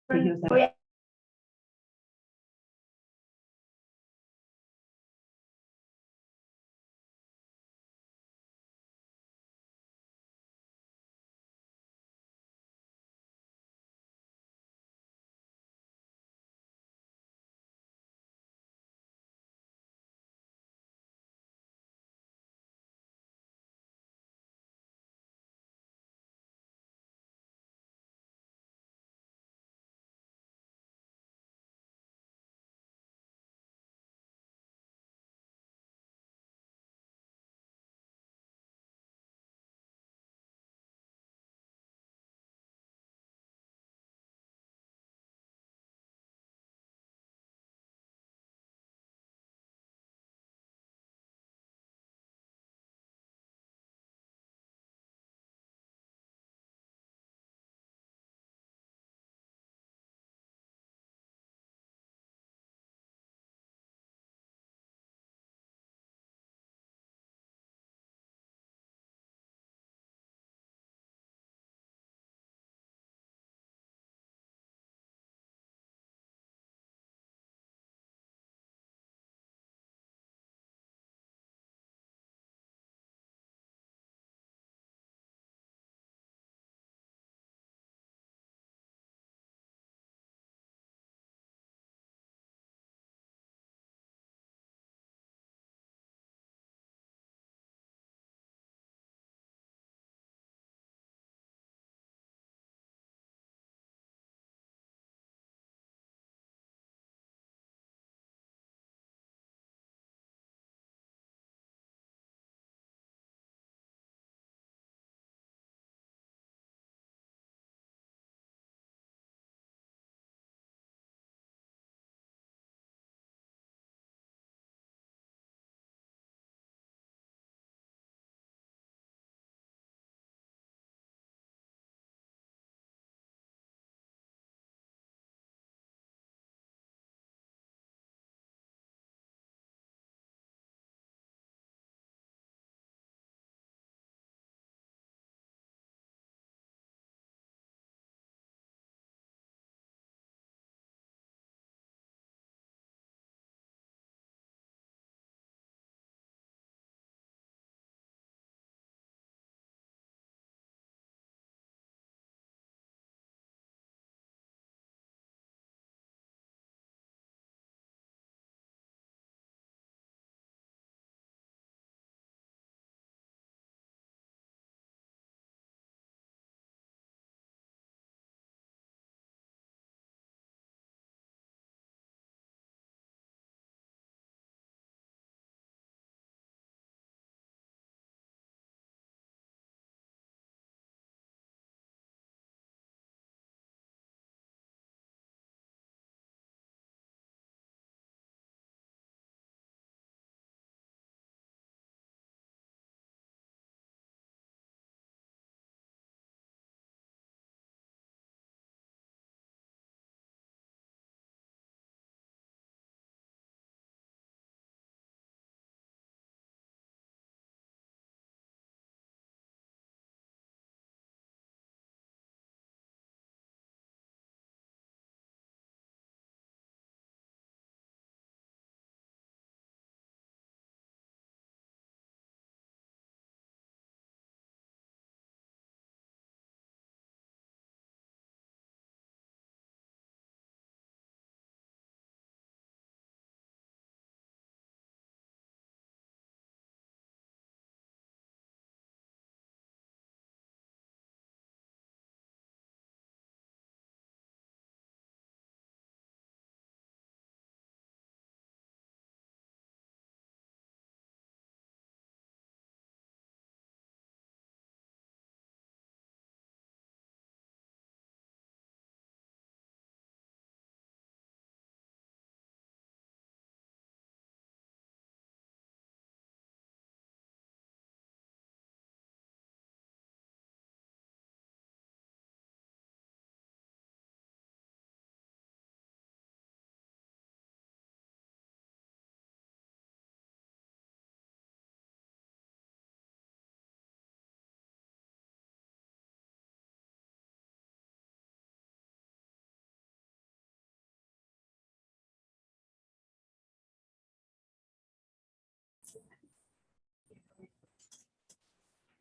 Voy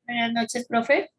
Buenas noches, profe.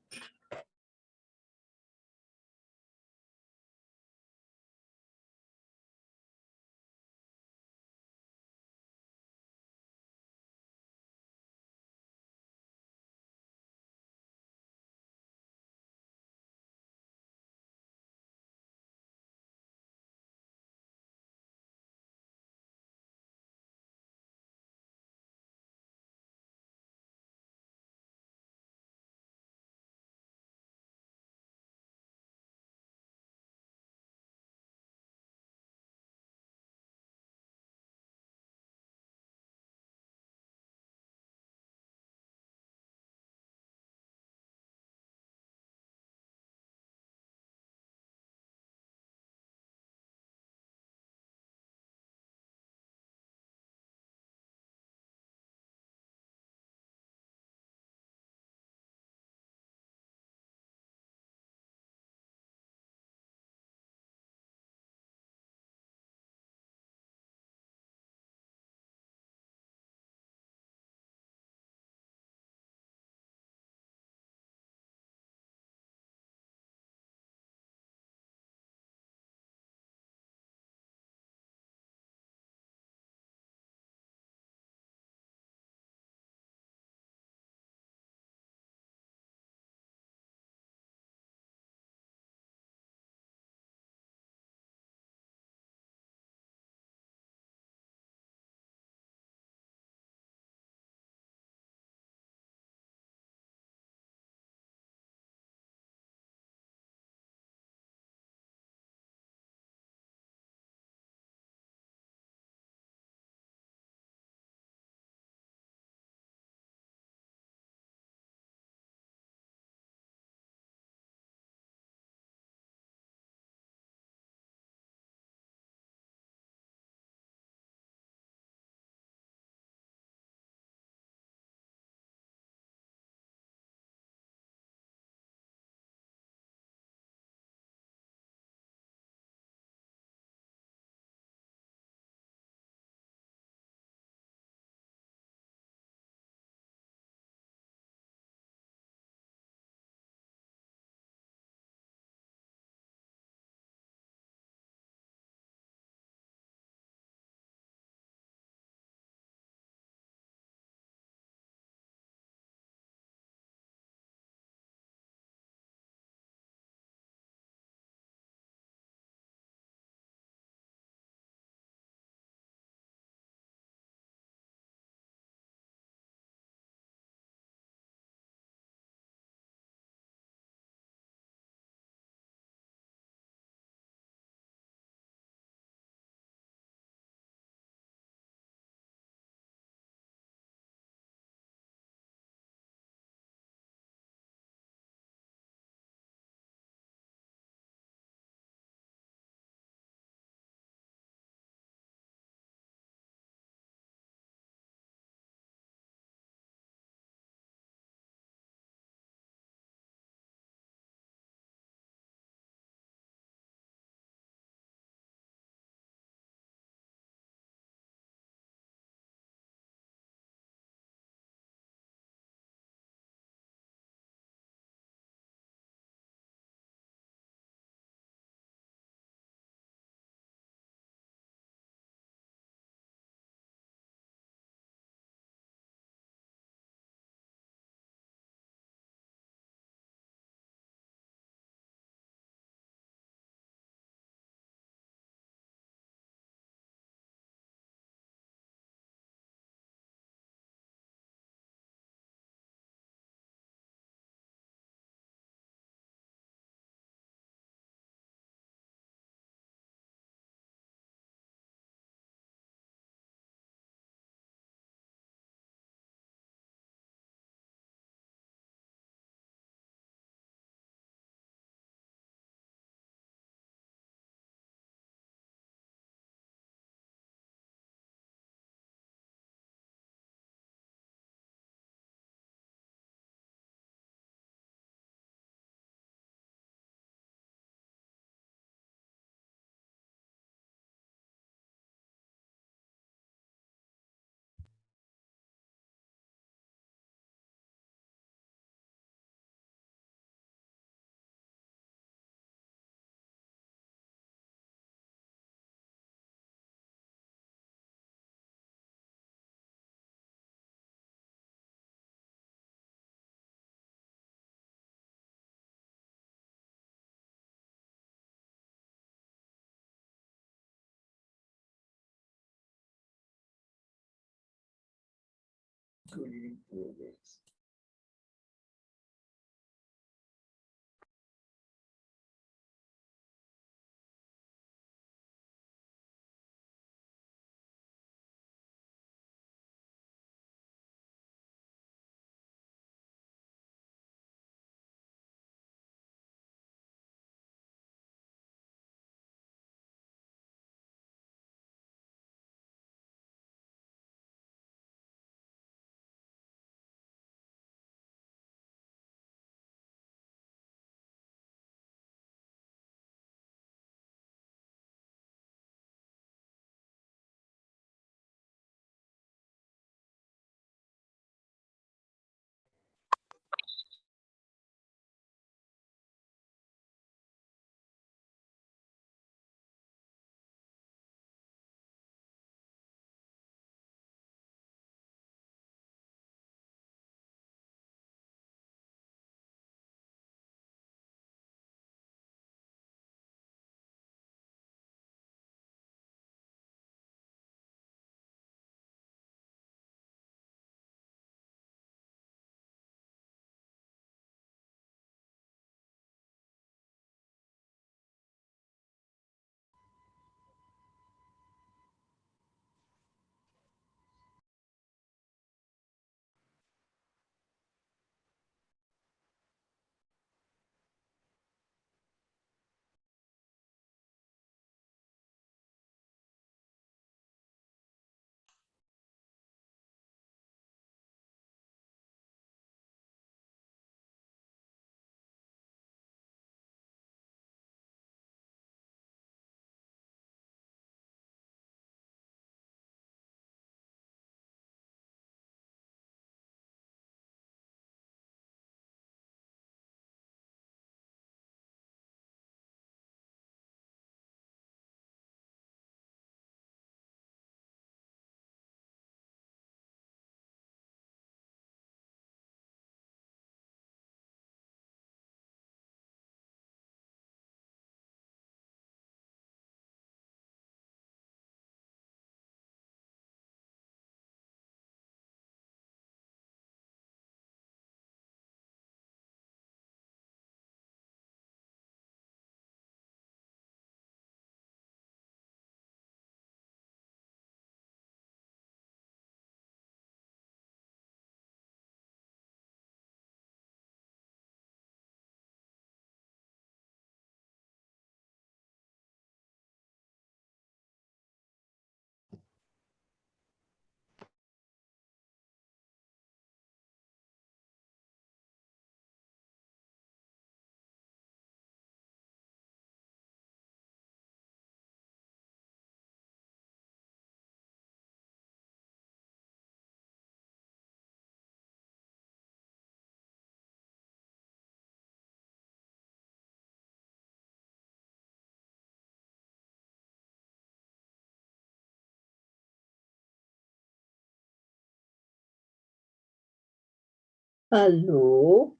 Aló.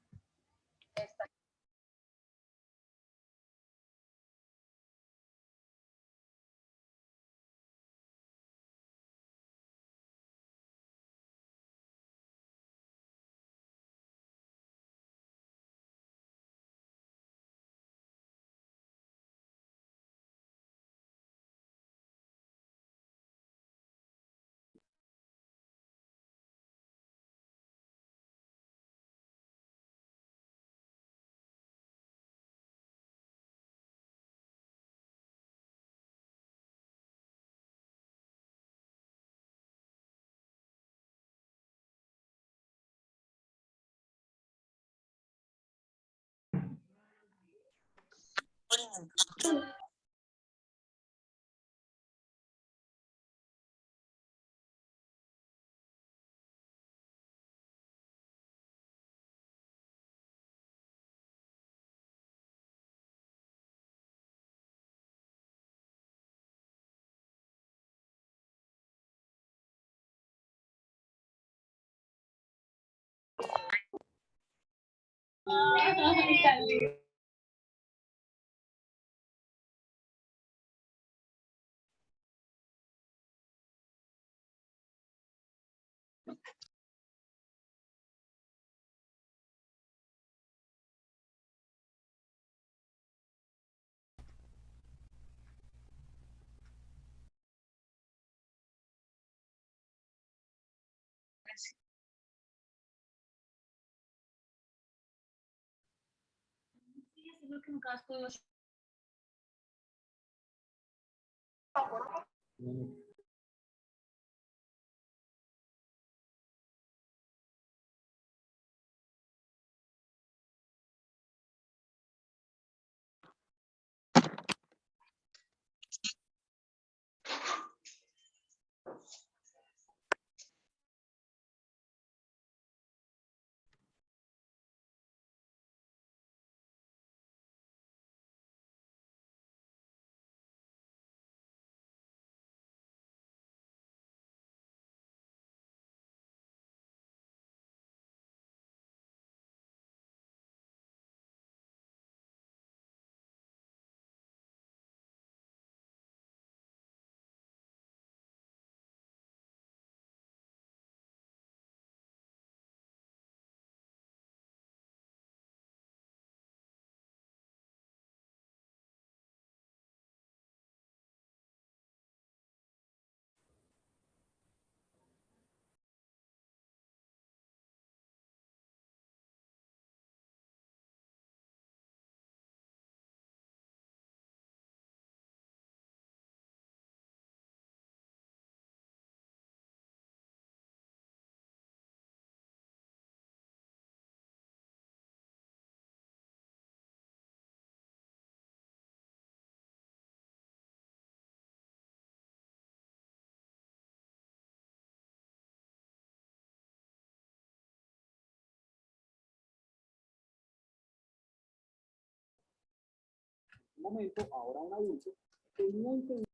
Sí, eso es lo que nunca has podido. Momento, ahora un adulto, tenía intención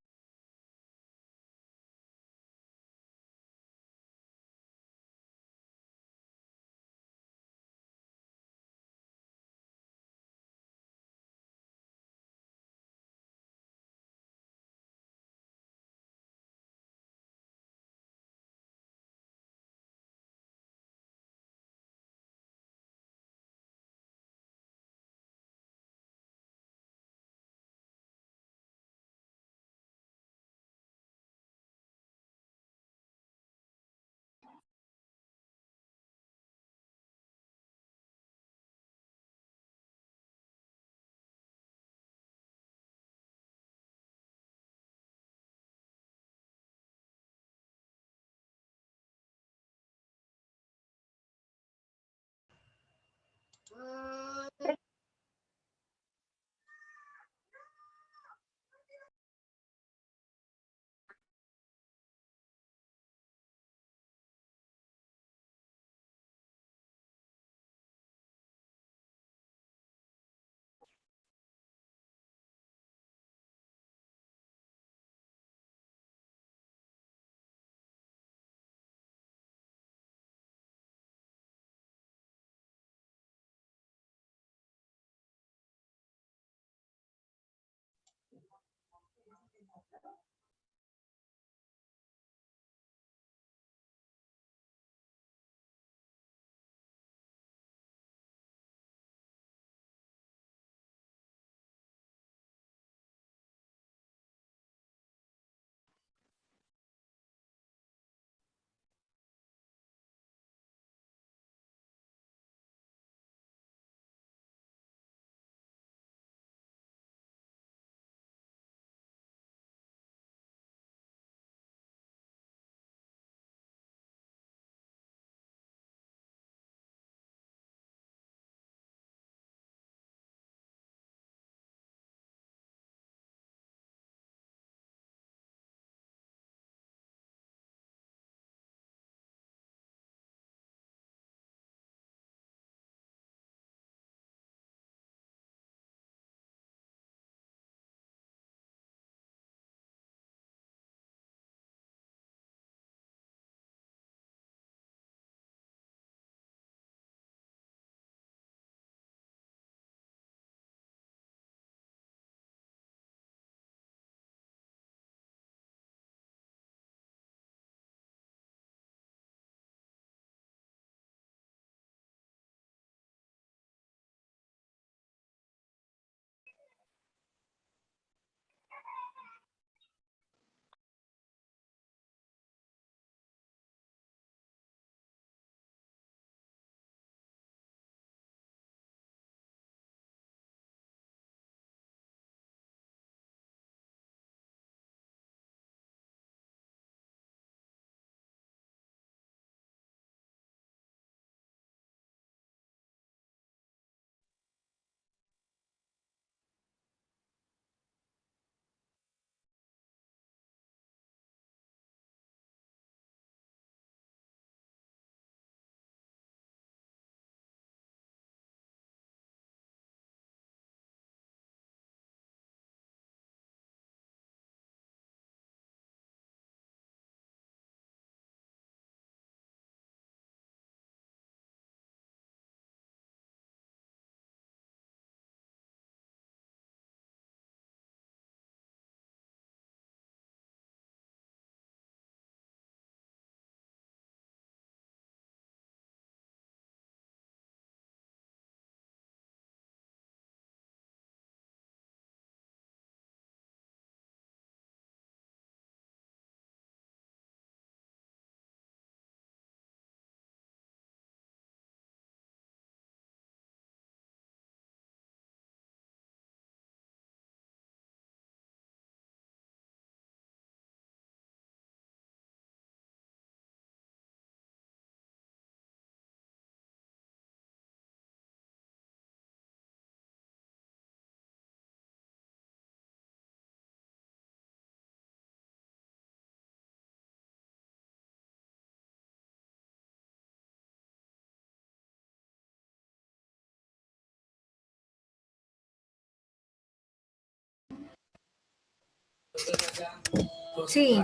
Sí.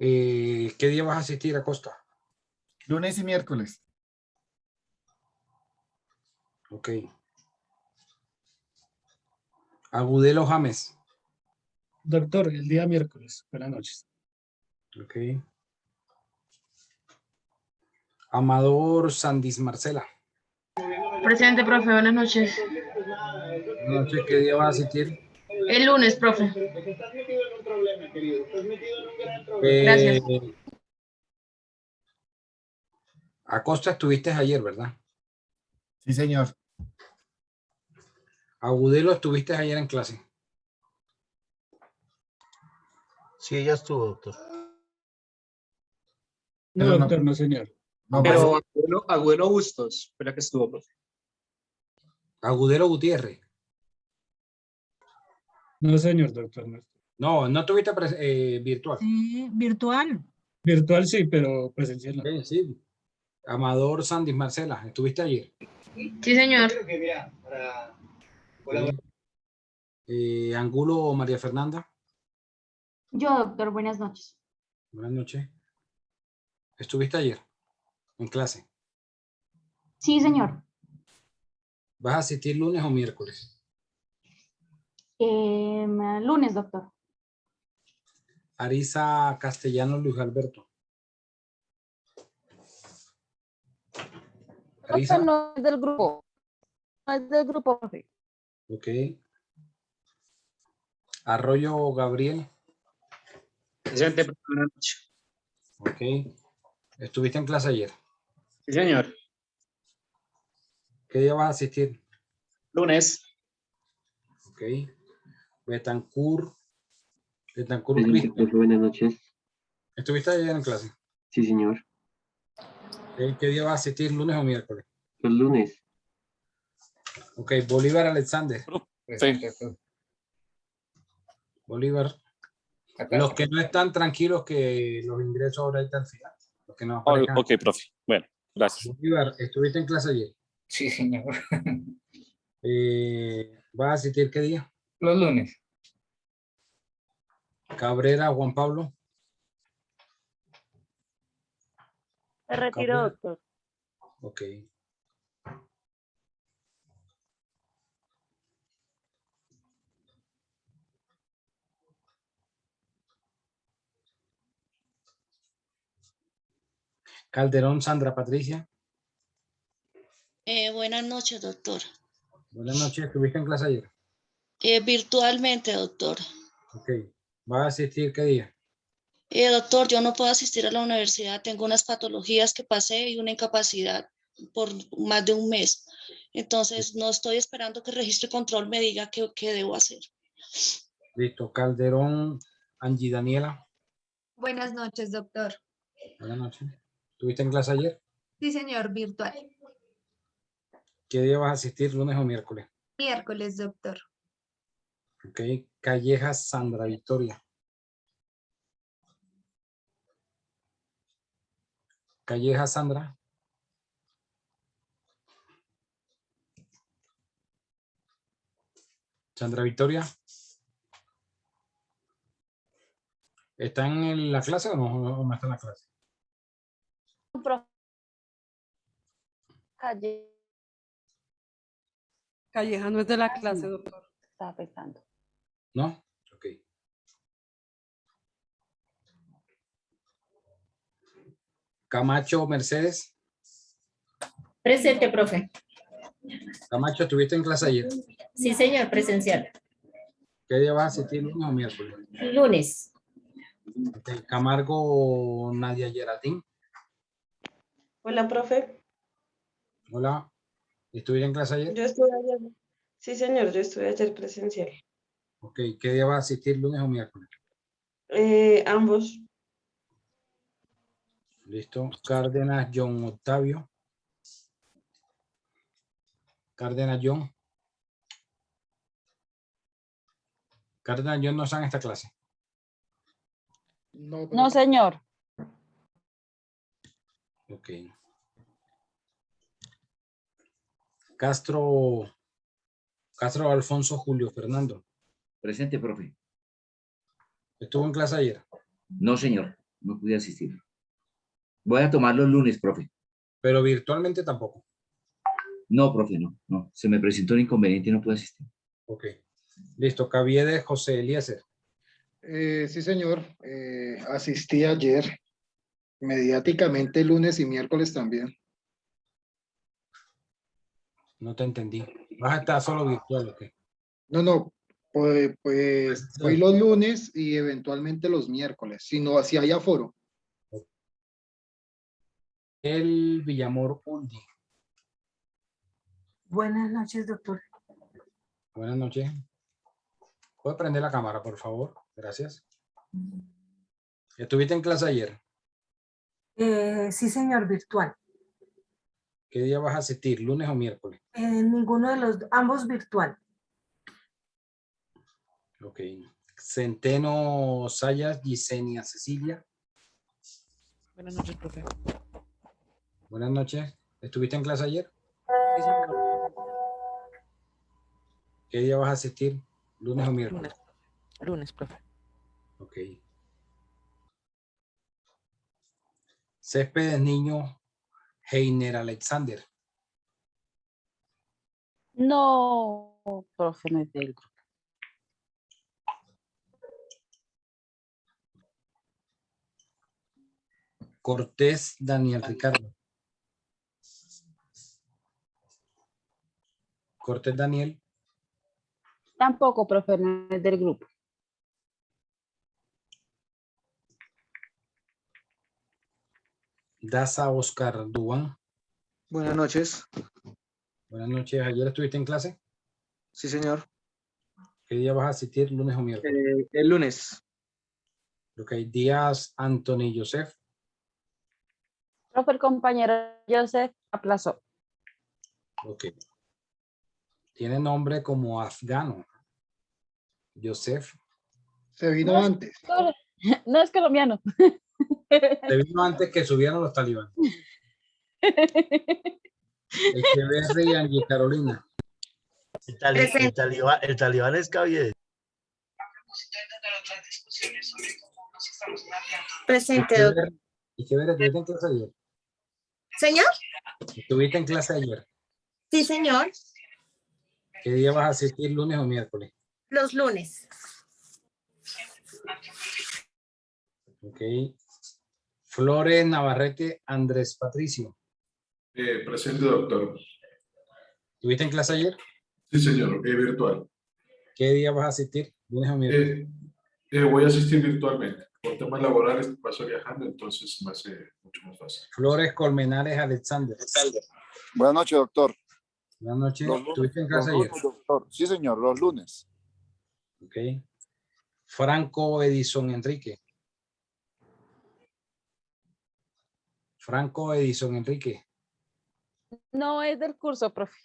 ¿Qué día vas a asistir a Costa? Lunes y miércoles. Ok. Agudelo James. Doctor, el día miércoles. Buenas noches. Ok. Amador Sandis Marcela. Presente, profe, buenas noches. Buenas noches, ¿qué día vas a asistir? El lunes, profe. Eh, Gracias. A Costa estuviste ayer, ¿verdad? Sí, señor. Agudelo, ¿estuviste ayer en clase? Sí, ella estuvo, doctor. No, Pero no- doctor, no, señor. No, Pero Agüero Bustos fue la que estuvo, profe. Agudelo Gutiérrez. No, señor, doctor, no. No, no tuviste virtual. Sí, virtual. Virtual sí, pero presencial no. Sí, sí. Amador Sandis Marcela, ¿estuviste ayer? Sí, señor. Angulo María Fernanda, Yo, doctor, buenas noches. buenas noches. ¿Estuviste ayer en clase? Sí, señor. ¿Vas a asistir lunes o miércoles? Lunes, doctor. Arisa Castellano Luis Alberto. Arisa, No es del grupo. No es del grupo, profe. ok. Arroyo Gabriel, Presente, profe. Buenas noches. ok. ¿Estuviste en clase ayer? Sí, señor. ¿Qué día vas a asistir? Lunes. Ok. Betancourt Presente, Cristian. profe, buenas noches. ¿Estuviste ayer en clase? Sí, señor. Ok, ¿qué día vas a asistir, lunes o miércoles? Los lunes. Ok, Bolívar Alexander. presente, profe. Bolívar. Los que no están tranquilos que los ingresos ahorita al final. Los que no aparezcan. Ok, profe. Bueno, gracias. Bolívar, ¿estuviste en clase ayer? Sí, señor. ¿Vas a asistir qué día? Los lunes. Cabrera Juan Pablo. Se retiró, Cabrera. doctor. Ok. Calderón Sandra Patricia. Buenas noches, doctor. Buenas noches. ¿Estuviste en clase ayer? Virtualmente, doctor. Ok. ¿Vas a asistir qué día? Doctor, yo no puedo asistir a la universidad. Tengo unas patologías que pasé y una incapacidad por más de un mes. Entonces, no estoy esperando que Registro y Control me diga qué debo hacer. Listo. Calderón Angie Daniela. Buenas noches, doctor. Buenas noches. ¿Estuviste en clase ayer? Sí, señor, virtual. ¿Qué día vas a asistir, lunes o miércoles? Miércoles, doctor. Ok. Callejas Sandra Victoria. Callejas Sandra. Sandra Victoria. ¿Están en la clase o no está en la clase? Calleja no es de la clase, doctor. Estaba pensando. ¿No? Ok. Camacho Mercedes. Presente, profe. Camacho, ¿estuviste en clase ayer? Sí, señor, presencial. ¿Qué día vas a asistir, lunes o miércoles? Lunes. Ok. Camargo Nadia Geraldine. Hola, profe. Hola. ¿Estuviste en clase ayer? Yo estuve ayer. Sí, señor, yo estuve ayer presencial. Ok. ¿Qué día vas a asistir, lunes o miércoles? Ambos. Listo. Cárdenas John Octavio. Cárdenas John. Cárdenas John no está en esta clase. No, señor. Ok. Castro Alfonso Julio Fernando. Presente, profe. ¿Estuvo en clase ayer? No, señor, no pude asistir. Voy a tomar los lunes, profe. Pero virtualmente tampoco. No, profe, no. Se me presentó un inconveniente y no pude asistir. Ok. Listo. Caviedes José Eliezer. Sí, señor. Asistí ayer, mediáticamente lunes y miércoles también. No te entendí. ¿Vas a estar solo virtual o qué? No, pues voy los lunes y eventualmente los miércoles, si hay aforo. El Villamor Uldi. Buenas noches, doctor. Buenas noches. ¿Puede prender la cámara, por favor? Gracias. ¿Estuviste en clase ayer? Sí, señor, virtual. ¿Qué día vas a asistir? ¿Lunes o miércoles? Ninguno de los, ambos virtual. Ok. Centeno Sayas, Yesenia Cecilia. Buenas noches, profe. Buenas noches. ¿Estuviste en clase ayer? Sí, señor. ¿Qué día vas a asistir? ¿Lunes o miércoles? Lunes, profe. Ok. Céspedes Niño Heiner Alexander. No, profe, no es del grupo. Cortés Daniel Ricardo. Cortés Daniel. Tampoco, profe, no es del grupo. Daza Oscar Duan. Buenas noches. Buenas noches. ¿Ayer estuviste en clase? Sí, señor. ¿Qué día vas a asistir? ¿Lunes o miércoles? El lunes. Ok. Díaz Anthony Joseph. Profe, el compañero Joseph aplazó. Ok. Tiene nombre como afgano. Joseph. Se vino No es- antes. No es colombiano. Se vino antes que subieron los talibanes. Echeverri y Angie Carolina. El talibán es Caviedes. Presente, doctor. Echeverri, ¿estuviste en clase ayer? Señor. ¿Estuviste en clase ayer? Sí, señor. ¿Qué día vas a asistir? ¿Lunes o miércoles? Los lunes. Ok. Flores Navarrete Andrés Patricio. Presente, doctor. ¿Estuviste en clase ayer? Sí, señor, virtual. ¿Qué día vas a asistir? ¿Lunes o miércoles? Voy a asistir virtualmente. Por temas laborales paso viajando, entonces me hace mucho más fácil. Flores Colmenares Alexander. Buenas noches, doctor. Buenas noches. Los lunes, ¿Estuviste en los clase ayer? lunes, doctor. Sí, señor, los lunes. Ok. Franco Edison Enrique. Franco Edison Enrique. No es del curso, profe.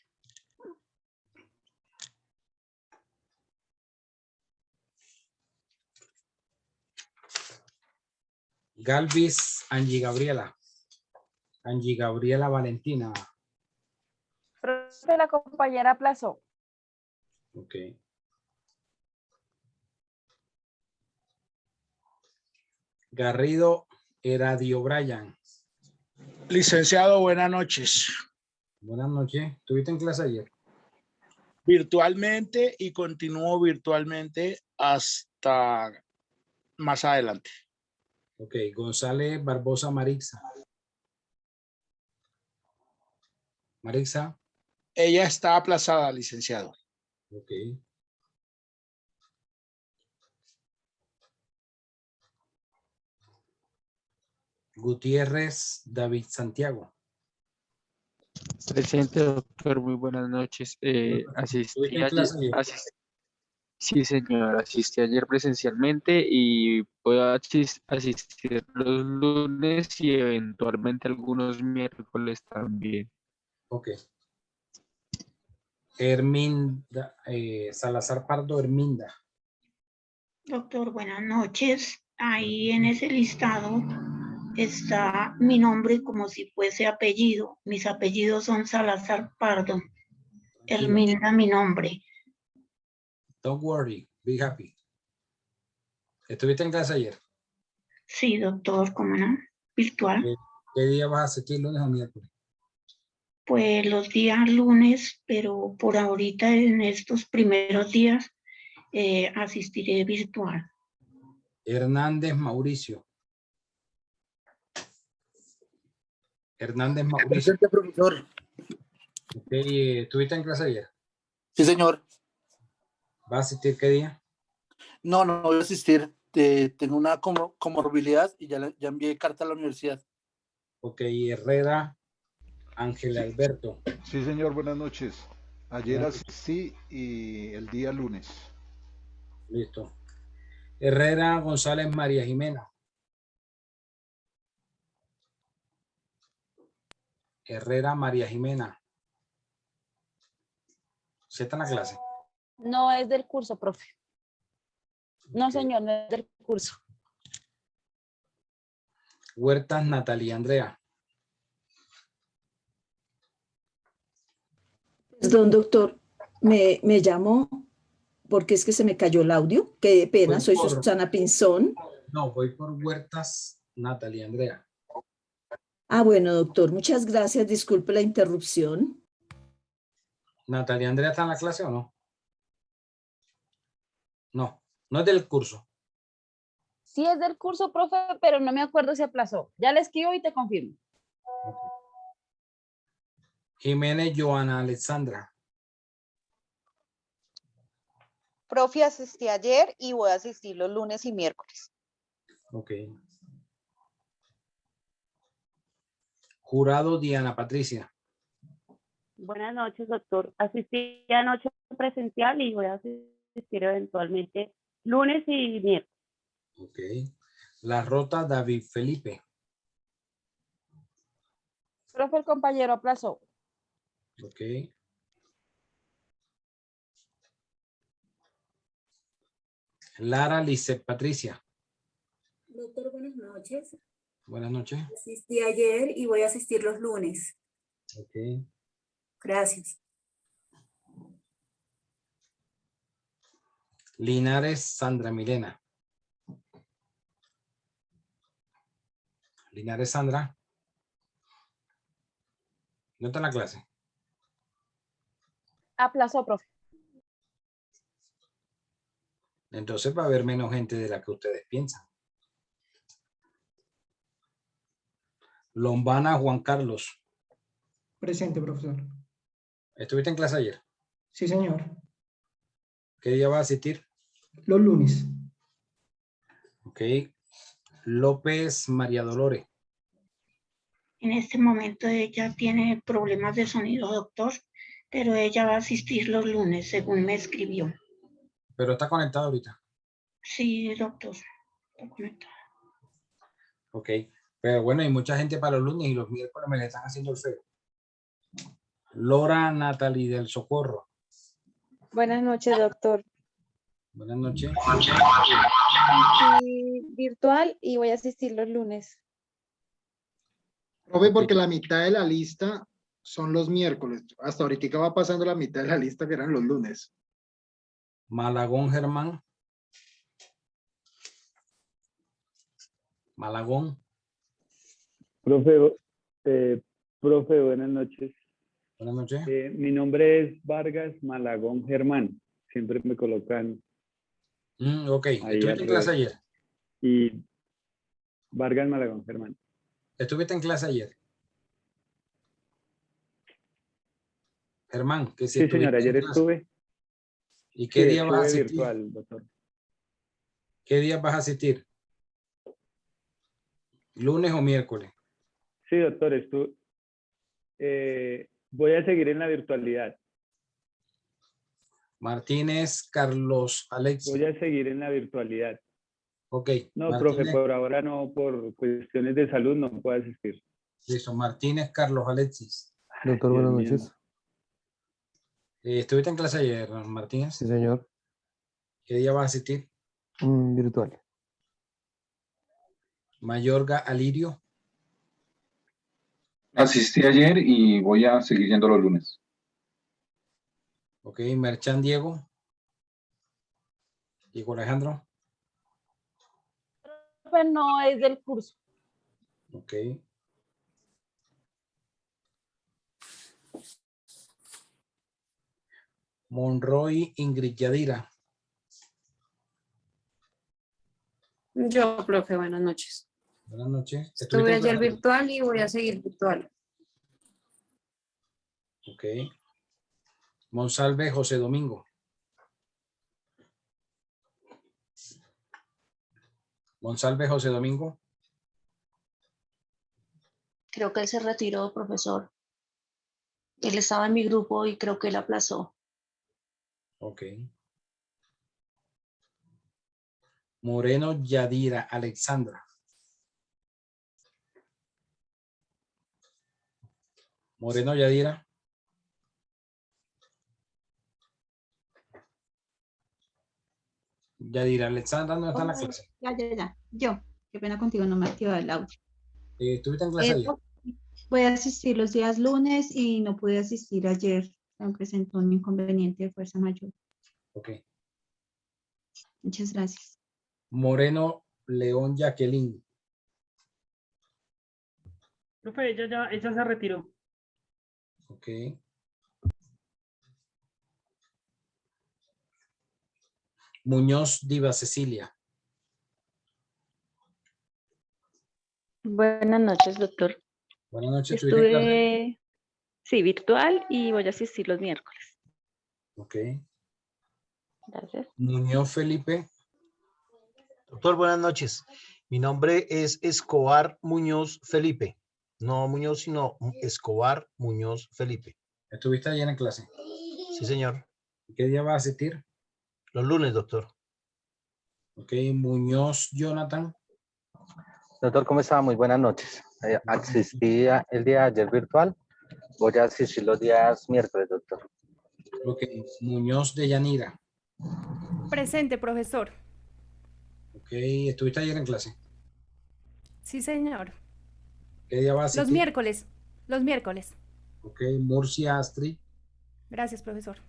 Galvis Angie Gabriela. Angie Gabriela Valentina. Profe, la compañera aplazó. Ok. Garrido Eradio Bryan. Licenciado, buenas noches. Buenas noches. ¿Estuviste en clase ayer? Virtualmente y continúo virtualmente hasta más adelante. Ok. González Barbosa Marixa. Marixa. Ella está aplazada, licenciado. Ok. Gutiérrez David Santiago. Presente, doctor, muy buenas noches. ¿Estuviste en clase ayer? Sí, señor, asistí ayer presencialmente y puedo asistir los lunes y eventualmente algunos miércoles también. Ok. Herminda, Salazar Pardo Herminda. Doctor, buenas noches. Ahí en ese listado está mi nombre como si fuese apellido. Mis apellidos son Salazar Pardo. Herminda, mi nombre. Don't worry, be happy. ¿Estuviste en clase ayer? Sí, doctor, ¿cómo no? Virtual. ¿Qué día vas a asistir, lunes o miércoles? Pues los días lunes, pero por ahorita en estos primeros días asistiré virtual. Hernández Mauricio. Hernández Mauricio. Presente, profesor. Ok, ¿estuviste en clase ayer? Sí, señor. ¿Vas a asistir qué día? No voy a asistir. Tengo una comorbilidad y ya envié carta a la universidad. Ok, Herrera Ángel Alberto. Sí, señor, buenas noches. Ayer asistí y el día lunes. Listo. Herrera González María Jimena. Herrera María Jimena. ¿Sí está en la clase? No es del curso, profe. No, señor, no es del curso. Huertas Natalia Andrea. Perdón, doctor, me llamó porque es que se me cayó el audio. Qué pena, soy Susana Pinzón. No, voy por Huertas Natalia Andrea. Ah, bueno, doctor, muchas gracias. Disculpe la interrupción. ¿Natalia Andrea está en la clase o no? No, no es del curso. Sí es del curso, profe, pero no me acuerdo si aplazó. Ya le escribo y te confirmo. Jiménez Joana Alexandra. Profe, asistí ayer y voy a asistir los lunes y miércoles. Ok. Jurado Diana Patricia. Buenas noches, doctor. Asistí anoche presencial y voy a asistir eventualmente lunes y miércoles. Ok. La Rota David Felipe. Profe, el compañero aplazó. Ok. Lara Lisset Patricia. Doctor, buenas noches. Buenas noches. Asistí ayer y voy a asistir los lunes. Ok. Gracias. Linares Sandra Milena. Linares Sandra. ¿No está en la clase? Aplazó, profe. Entonces va a haber menos gente de la que ustedes piensan. Lombana Juan Carlos. Presente, profesor. ¿Estuviste en clase ayer? Sí, señor. ¿Qué día vas a asistir? Los lunes. Ok. López María Dolores. En este momento ella tiene problemas de sonido, doctor, pero ella va a asistir los lunes, según me escribió. Pero está conectado ahorita. Sí, doctor. Está conectado. Ok. Pero bueno, hay mucha gente para los lunes y los miércoles me le están haciendo el feo. Lora Natalie del Socorro. Buenas noches, doctor. Buenas noches. Sí, virtual y voy a asistir los lunes. Profe, porque la mitad de la lista son los miércoles. Hasta ahorita va pasando la mitad de la lista que eran los lunes. Malagón Germán. Malagón. Profe, buenas noches. Buenas noches. Mi nombre es Vargas Malagón Germán. Siempre me colocan. Ok, ¿estuviste en clase ayer? Y Vargas Malagón Germán. ¿Estuviste en clase ayer? Germán, que si sí, señor, ayer estuve. ¿Y qué sí, día vas a asistir? Virtual, doctor. ¿Qué día vas a asistir? ¿Lunes o miércoles? Sí, doctor, voy a seguir en la virtualidad. Martínez Carlos Alexis. Voy a seguir en la virtualidad. Ok. No, Martínez, profe, por ahora no, por cuestiones de salud no puedo asistir. Listo, Martínez Carlos Alexis. Doctor, buenas noches. ¿Estuviste en clase ayer, Martínez? Sí, señor. ¿Qué día vas a asistir? Virtual. Mayorga Alirio. Asistí ayer y voy a seguir yendo los lunes. Ok, Merchan Diego. Diego Alejandro. Pero no es del curso. Ok. Monroy Ingrid Yadira. Yo, profe, buenas noches. Buenas noches. Estuve ayer virtual y voy a seguir virtual. Ok. Monsalve José Domingo. Monsalve José Domingo. Creo que él se retiró, profesor. Él estaba en mi grupo y creo que él aplazó. Ok. Moreno Yadira Alexandra. Moreno Yadira. Yadira Alexandra no está en la clase. Ya. Yo, qué pena contigo, no me activa el audio. ¿Estuviste en clase ayer? Voy a asistir los días lunes y no pude asistir ayer. Me presentó un inconveniente de fuerza mayor. Ok. Muchas gracias. Moreno León Jacqueline. Profe, ella se retiró. Ok. Muñoz Diva Cecilia. Buenas noches, doctor. Buenas noches. ¿Tuviste clase? Sí, virtual y voy a asistir los miércoles. Ok. Gracias. Muñoz Felipe. Doctor, buenas noches. Mi nombre es Escobar Muñoz Felipe. No Muñoz, sino Escobar Muñoz Felipe. ¿Estuviste ayer en clase? Sí, señor. ¿Qué día vas a asistir? Los lunes, doctor. Ok. Muñoz Jonathan. Doctor, ¿cómo está? Muy buenas noches. Asistí el día de ayer virtual. Voy a asistir los días miércoles, doctor. Ok. Muñoz de Yanira. Presente, profesor. Ok. ¿Estuviste ayer en clase? Sí, señor. ¿Qué día vas a asistir? Los miércoles. Ok. Murcia Astrid. Gracias, profesor.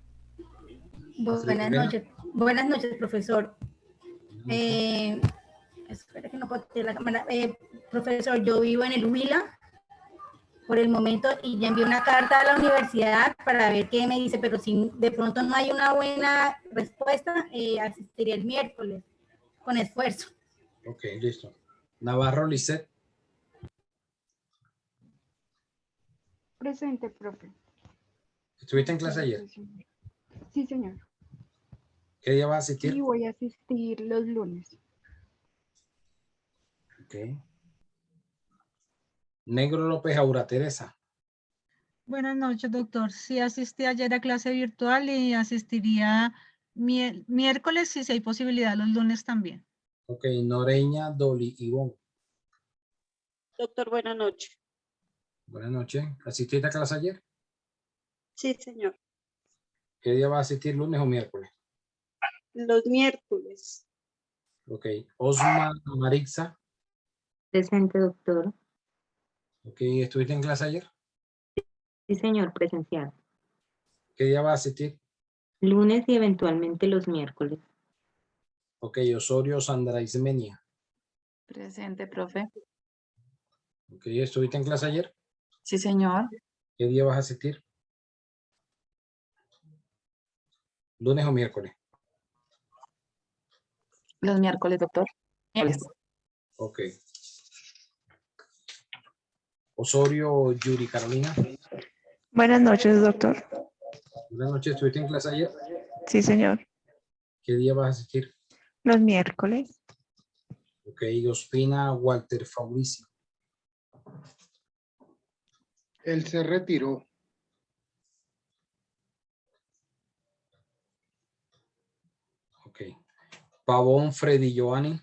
Buenas noches, profesor. Espera que no puedo tener la cámara. Profesor, yo vivo en el Huila por el momento y ya envié una carta a la universidad para ver qué me dice, pero si de pronto no hay una buena respuesta, asistiría el miércoles con esfuerzo. Ok, listo. Navarro Lisset. Presente, profe. ¿Estuviste en clase ayer? Sí, señor. ¿Qué día vas a asistir? Y voy a asistir los lunes. Ok. Negro López Aura Teresa. Buenas noches, doctor. Sí, asistí ayer a clase virtual y asistiría miércoles si hay posibilidad, los lunes también. Ok, Noreña Dolly Ivonne. Doctor, buenas noches. Buenas noches. ¿Asististe a clase ayer? Sí, señor. ¿Qué día vas a asistir, lunes o miércoles? Los miércoles. Ok. Osma Marixa. Presente, doctor. Ok, ¿estuviste en clase ayer? Sí, señor, presencial. ¿Qué día vas a asistir? Lunes y eventualmente los miércoles. Ok, Osorio Sandra Ismenia. Presente, profe. Ok, ¿estuviste en clase ayer? Sí, señor. ¿Qué día vas a asistir? ¿Lunes o miércoles? Los miércoles, doctor. Ok. Osorio Yuri Carolina. Buenas noches, doctor. Buenas noches, ¿estuviste en clase ayer? Sí, señor. ¿Qué día vas a asistir? Los miércoles. Ok, Ospina Walter Fabricio. Él se retiró. Ok. Pavón Freddy Giovanni.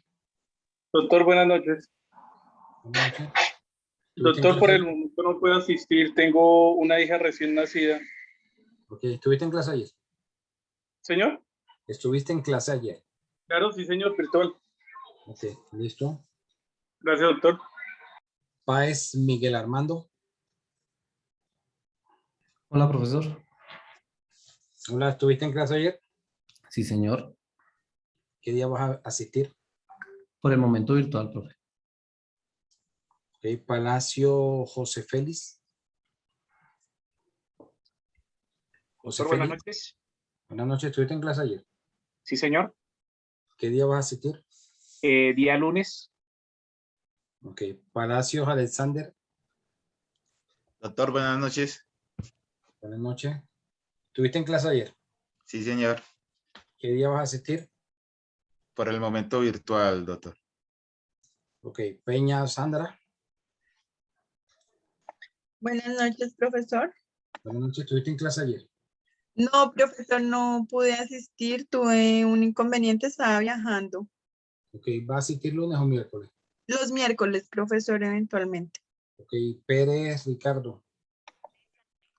Doctor, buenas noches. Buenas noches. Doctor, por el momento no puedo asistir. Tengo una hija recién nacida. Ok, ¿estuviste en clase ayer? ¿Señor? ¿Estuviste en clase ayer? Claro, sí, señor, virtual. Ok, listo. Gracias, doctor. Páez Miguel Armando. Hola, profesor. Hola, ¿estuviste en clase ayer? Sí, señor. ¿Qué día vas a asistir? Por el momento virtual, profe. Ok, Palacio José Félix. José Doctor, buenas Félix. noches. Buenas noches, ¿estuviste en clase ayer? Sí, señor. ¿Qué día vas a asistir? Día lunes. Ok, Palacios Alexander. Doctor, buenas noches. Buenas noches. ¿Estuviste en clase ayer? Sí, señor. ¿Qué día vas a asistir? Por el momento virtual, doctor. Ok, Peña Sandra. Buenas noches, profesor. Buenas noches, ¿estuviste en clase ayer? No, profesor, no pude asistir, tuve un inconveniente, estaba viajando. Ok, ¿va a asistir lunes o miércoles? Los miércoles, profesor, eventualmente. Ok, Pérez Ricardo.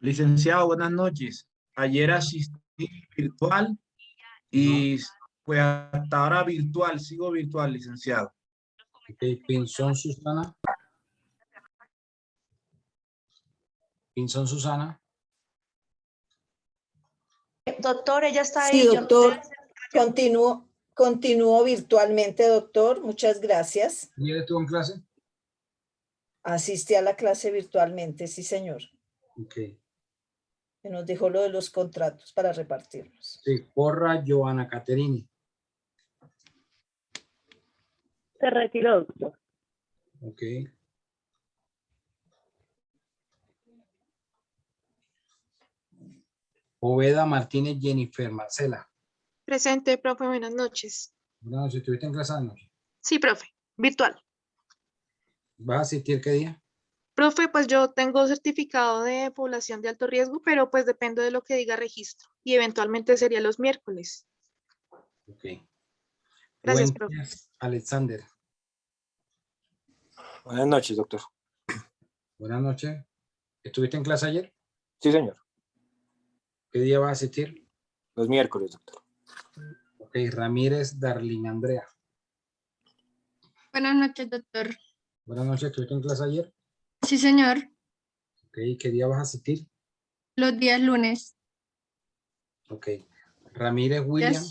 Licenciado, buenas noches. Ayer asistí virtual y pues hasta ahora virtual, sigo virtual, licenciado. Ok, Pinzón Susana. Pinzón Susana. Doctor, ella está Sí, ahí. Yo no doctor. sé. Continúo virtualmente, doctor. Muchas gracias. ¿Ayer estuvo en clase? Asistí a la clase virtualmente, sí, señor. Ok. Que nos dejó lo de los contratos para repartirlos. Sí, Porra Joana Caterini. Se retiró, doctor. Ok. Poveda Martínez Jennifer Marcela. Presente, profe, buenas noches. Buenas noches, ¿estuviste en clase anoche? Sí, profe, virtual. ¿Vas a asistir qué día? Profe, pues yo tengo certificado de población de alto riesgo, pero pues depende de lo que diga registro y eventualmente sería los miércoles. Ok. Gracias, profe. Fuentes Alexander. Buenas noches, doctor. Buenas noches. ¿Estuviste en clase ayer? Sí, señor. ¿Qué día vas a asistir? Los miércoles, doctor. Ok, Ramírez Darlene Andrea. Buenas noches, doctor. Buenas noches, ¿estuviste en clase ayer? Sí, señor. Ok, ¿qué día vas a asistir? Los días lunes. Ok. Ramírez William. Yes.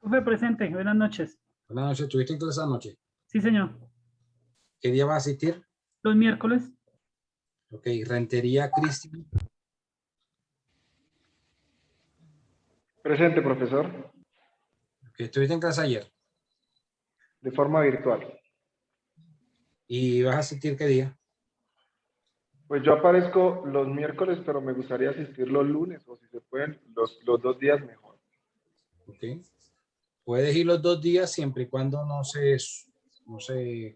Profe, presente. Buenas noches. Buenas noches, ¿estuviste en clase anoche? Sí, señor. ¿Qué día vas a asistir? Los miércoles. Ok, Rentería Cristian. Presente, profesor. Ok, ¿estuviste en clase ayer? De forma virtual. ¿Y vas a asistir qué día? Pues yo aparezco los miércoles, pero me gustaría asistir los lunes, o si se pueden, los 2 días mejor. Ok. Puedes ir los 2 días siempre y cuando no se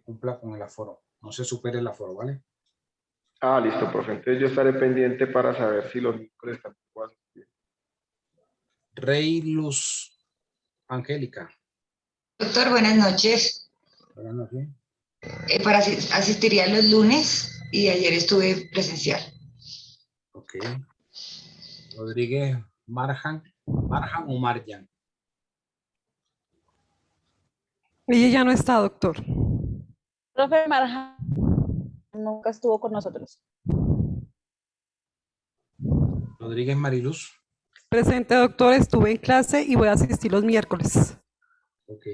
cumpla con el aforo, no se supere el aforo, ¿vale? Ah, listo, profe. Entonces yo estaré pendiente para saber si los miércoles también puedo asistir. Rey Luz Angélica. Doctor, buenas noches. Buenas noches. Asistiría los lunes y ayer estuve presencial. Ok. Rodríguez Marjan o Marjan. Ella ya no está, doctor. Profe Marja nunca estuvo con nosotros. Rodríguez Mariluz. Presente, doctor. Estuve en clase y voy a asistir los miércoles. Ok.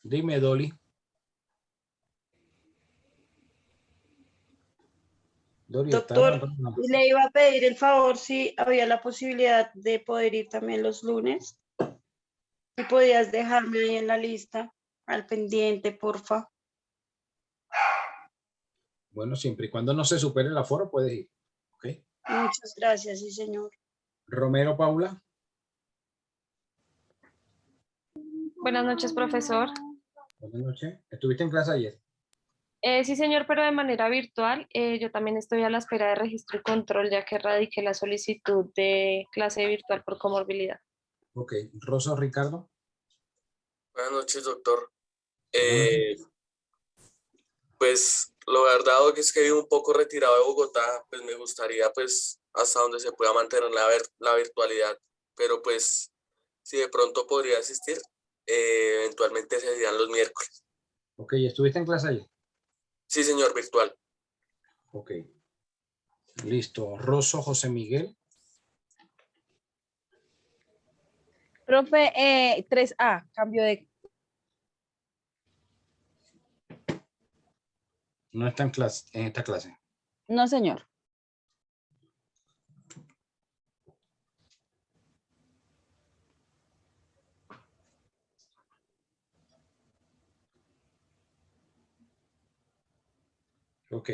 Dime, Dolly. Dolly, Doctor, le iba a pedir el favor si había la posibilidad de poder ir también los lunes. Si podías dejarme ahí en la lista, al pendiente, porfa. Bueno, siempre y cuando no se supere el aforo, puedes ir. Ok. Muchas gracias, sí, señor. Romero Paula. Buenas noches, profesor. Buenas noches. ¿Estuviste en clase ayer? Sí, señor, pero de manera virtual. Yo también estoy a la espera de registro y control, ya que radiqué la solicitud de clase virtual por comorbilidad. Ok. Rosa Ricardo. Buenas noches, doctor. Buenas noches. Pues lo verdad es que vivo un poco retirado de Bogotá, pues me gustaría pues hasta donde se pueda mantener la virtualidad, pero pues si de pronto podría asistir, eventualmente serían los miércoles. Ok, ¿estuviste en clase ayer? Sí, señor, virtual. Ok. Listo. Rosso José Miguel. Profe, 3A, cambio de... No está en clase, en esta clase. No, señor. Ok.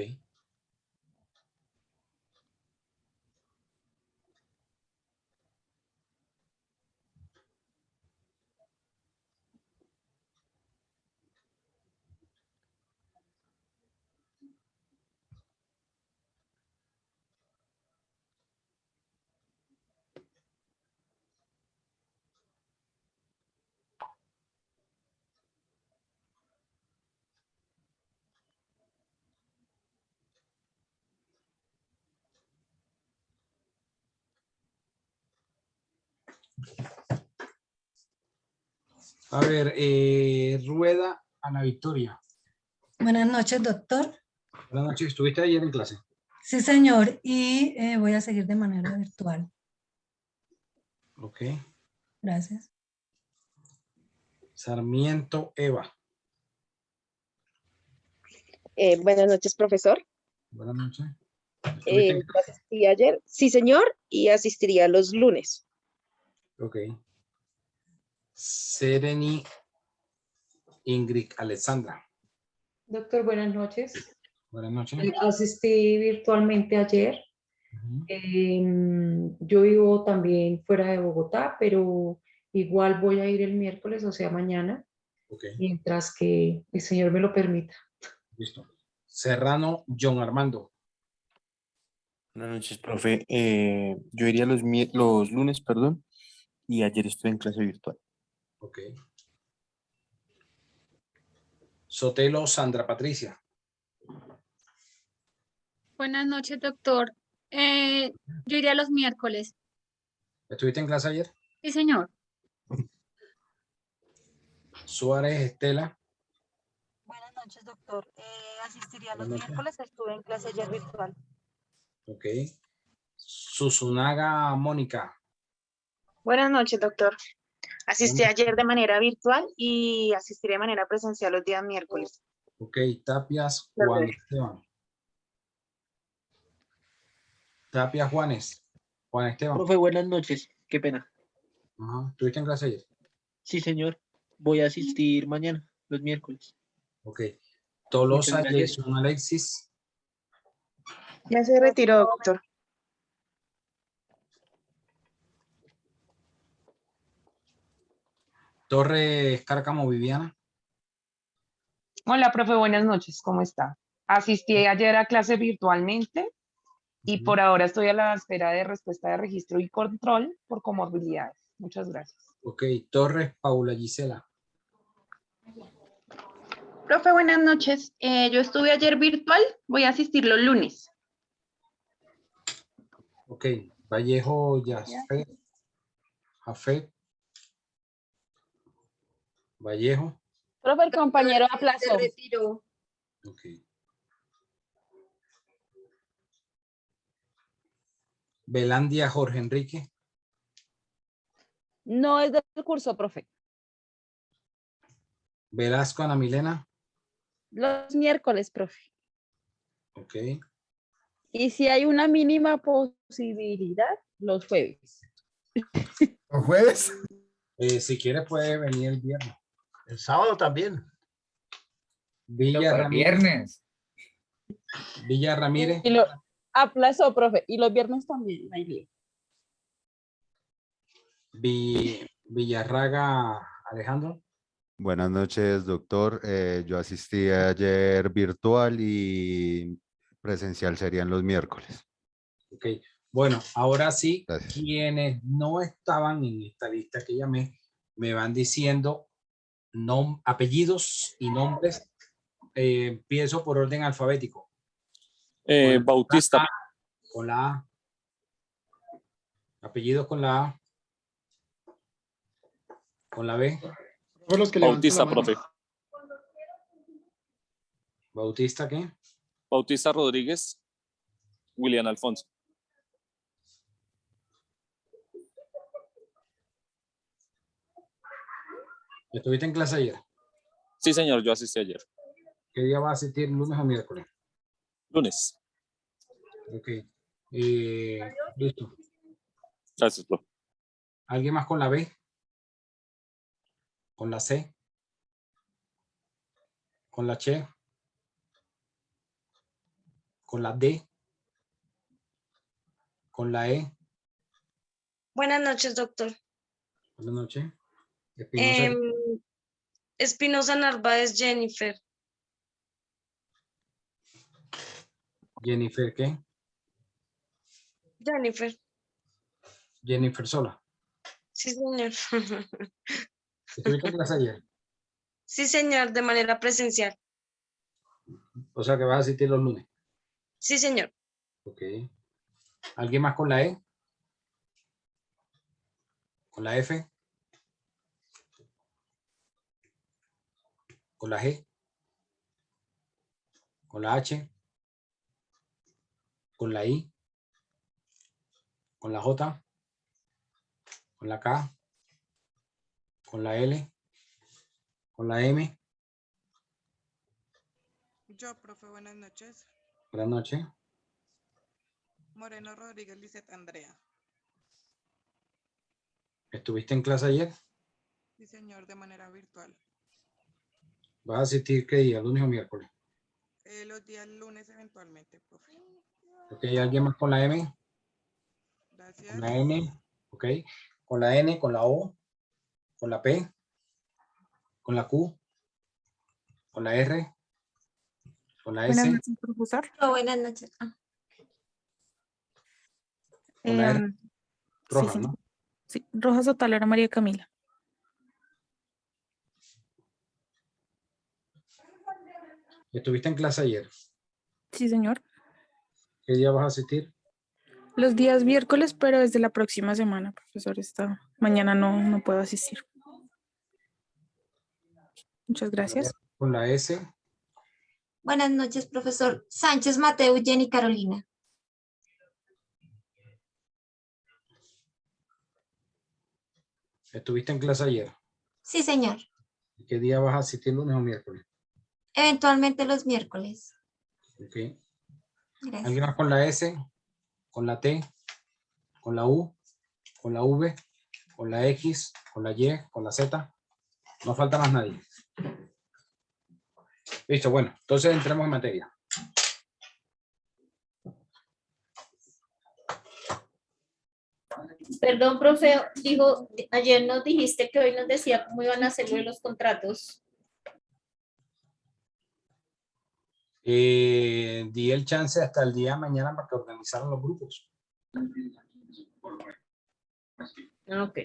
A ver, Rueda Ana Victoria. Buenas noches, doctor. Buenas noches. ¿Estuviste ayer en clase? Sí, señor, y voy a seguir de manera virtual. Ok. Gracias. Sarmiento Eva. Buenas noches, profesor. Buenas noches. ¿Estuviste en clase? Asistí ayer, sí, señor, y asistiría los lunes. Ok. Sereni Ingrid Alexandra. Doctor, buenas noches. Buenas noches. Asistí virtualmente ayer. Yo vivo también fuera de Bogotá, pero igual voy a ir el miércoles, o sea, mañana, mientras que el Señor me lo permita. Listo. Serrano John Armando. Buenas noches, profe. Yo iría los lunes, perdón, y ayer estuve en clase virtual. Ok. Sotelo Sandra Patricia. Buenas noches, doctor. Yo iría los miércoles. ¿Estuviste en clase ayer? Sí, señor. Suárez Estela. Buenas noches, doctor. Asistiría los Buenas noches. miércoles, estuve en clase ayer virtual. Ok. Susunaga Mónica. Buenas noches, doctor. Asistí ayer de manera virtual y asistiré de manera presencial los días miércoles. Ok. Tapias Juan Esteban. Tapias Juanes. Juan Esteban. Profe, buenas noches. Qué pena. Ajá. ¿Estuviste en clase ayer? Sí, señor. Voy a asistir mañana, los miércoles. Ok. Tolosa Muchas gracias. Jason Alexis. Ya se retiró, doctor. Torres Cárcamo Viviana. Hola, profe, buenas noches, ¿cómo está? Asistí ayer a clase virtualmente y por ahora estoy a la espera de respuesta de registro y control por comorbilidades. Muchas gracias. Ok. Torres Paula Gisela. Profe, buenas noches. Yo estuve ayer virtual, voy a asistir los lunes. Ok. Vallejo Yasfet. Jafet. Vallejo. Profe, el compañero aplazó. Se retiró. Ok. Belandia Jorge Enrique. No es del curso, profe. Velasco Ana Milena. Los miércoles, profe. Ok. Y si hay una mínima posibilidad, los jueves. ¿Los jueves? Si quiere puede venir el viernes. El sábado también. Villa el Ramírez. viernes. Villa Ramírez. Y lo aplazó, profe. Y los viernes también. Hay lío. Villarraga Alejandro. Buenas noches, doctor. Yo asistí ayer virtual y presencial serían los miércoles. Ok. Bueno, ahora sí, Gracias. quienes no estaban en esta lista que llamé, me van diciendo apellidos y nombres. Empiezo por orden alfabético. Bautista. Con la A. Apellidos con la A. Con la B. Bautista, profe. ¿Bautista qué? Bautista Rodríguez. William Alfonso. ¿Estuviste en clase ayer? Sí, señor, yo asistí ayer. ¿Qué día va a asistir? ¿Lunes o miércoles? Lunes. Ok. Listo. Gracias, profe. ¿Alguien más con la B? ¿Con la C? ¿Con la Che? ¿Con la D? ¿Con la E? Buenas noches, doctor. Buenas noches. Espinosa. Espinosa Narváez Jennifer. Jennifer, ¿qué? Jennifer. Jennifer Sola. Sí, señor. ¿Estuviste en clase ayer? Sí, señor, de manera presencial. O sea que vas a asistir los lunes. Sí, señor. Ok. ¿Alguien más con la E? con la F, con la G, con la H, con la I, con la J, con la K, con la L, con la M. Yo, profe, buenas noches. Buenas noches. Moreno Rodríguez Lizeth Andrea. ¿Estuviste en clase ayer? Sí, señor, de manera virtual. ¿Vas a asistir qué día? ¿Lunes o miércoles? Los días lunes eventualmente, profe. Ok, ¿alguien más con la M? Gracias. Con la N, ok. Con la N, con la O, con la P, con la Q, con la R, con la Buenas S, noches, profesor. Buenas noches. con la R Sí, roja, señor. ¿no? Sí, Rojas Otalora María Camila. ¿Estuviste en clase ayer? Sí, señor. ¿Qué día vas a asistir? Los días miércoles, pero desde la próxima semana, profesor. Esta mañana no puedo asistir. Muchas gracias. Con la S, Buenas noches, profesor. Sánchez Mateo, Jenny Carolina. ¿estuviste en clase ayer? Sí, señor. ¿Qué día vas a asistir, lunes o miércoles? Eventualmente los miércoles. Ok. Gracias. ¿Alguien más con la S, con la T, con la U, con la V, con la X, con la Y, con la Z? No falta más nadie. Listo, bueno, entonces entremos en materia. Perdón, profe, dijo, ayer nos dijiste que hoy nos decía cómo iban a hacerlo de los contratos. Di el chance hasta el día de mañana para que organizaran los grupos. Ok.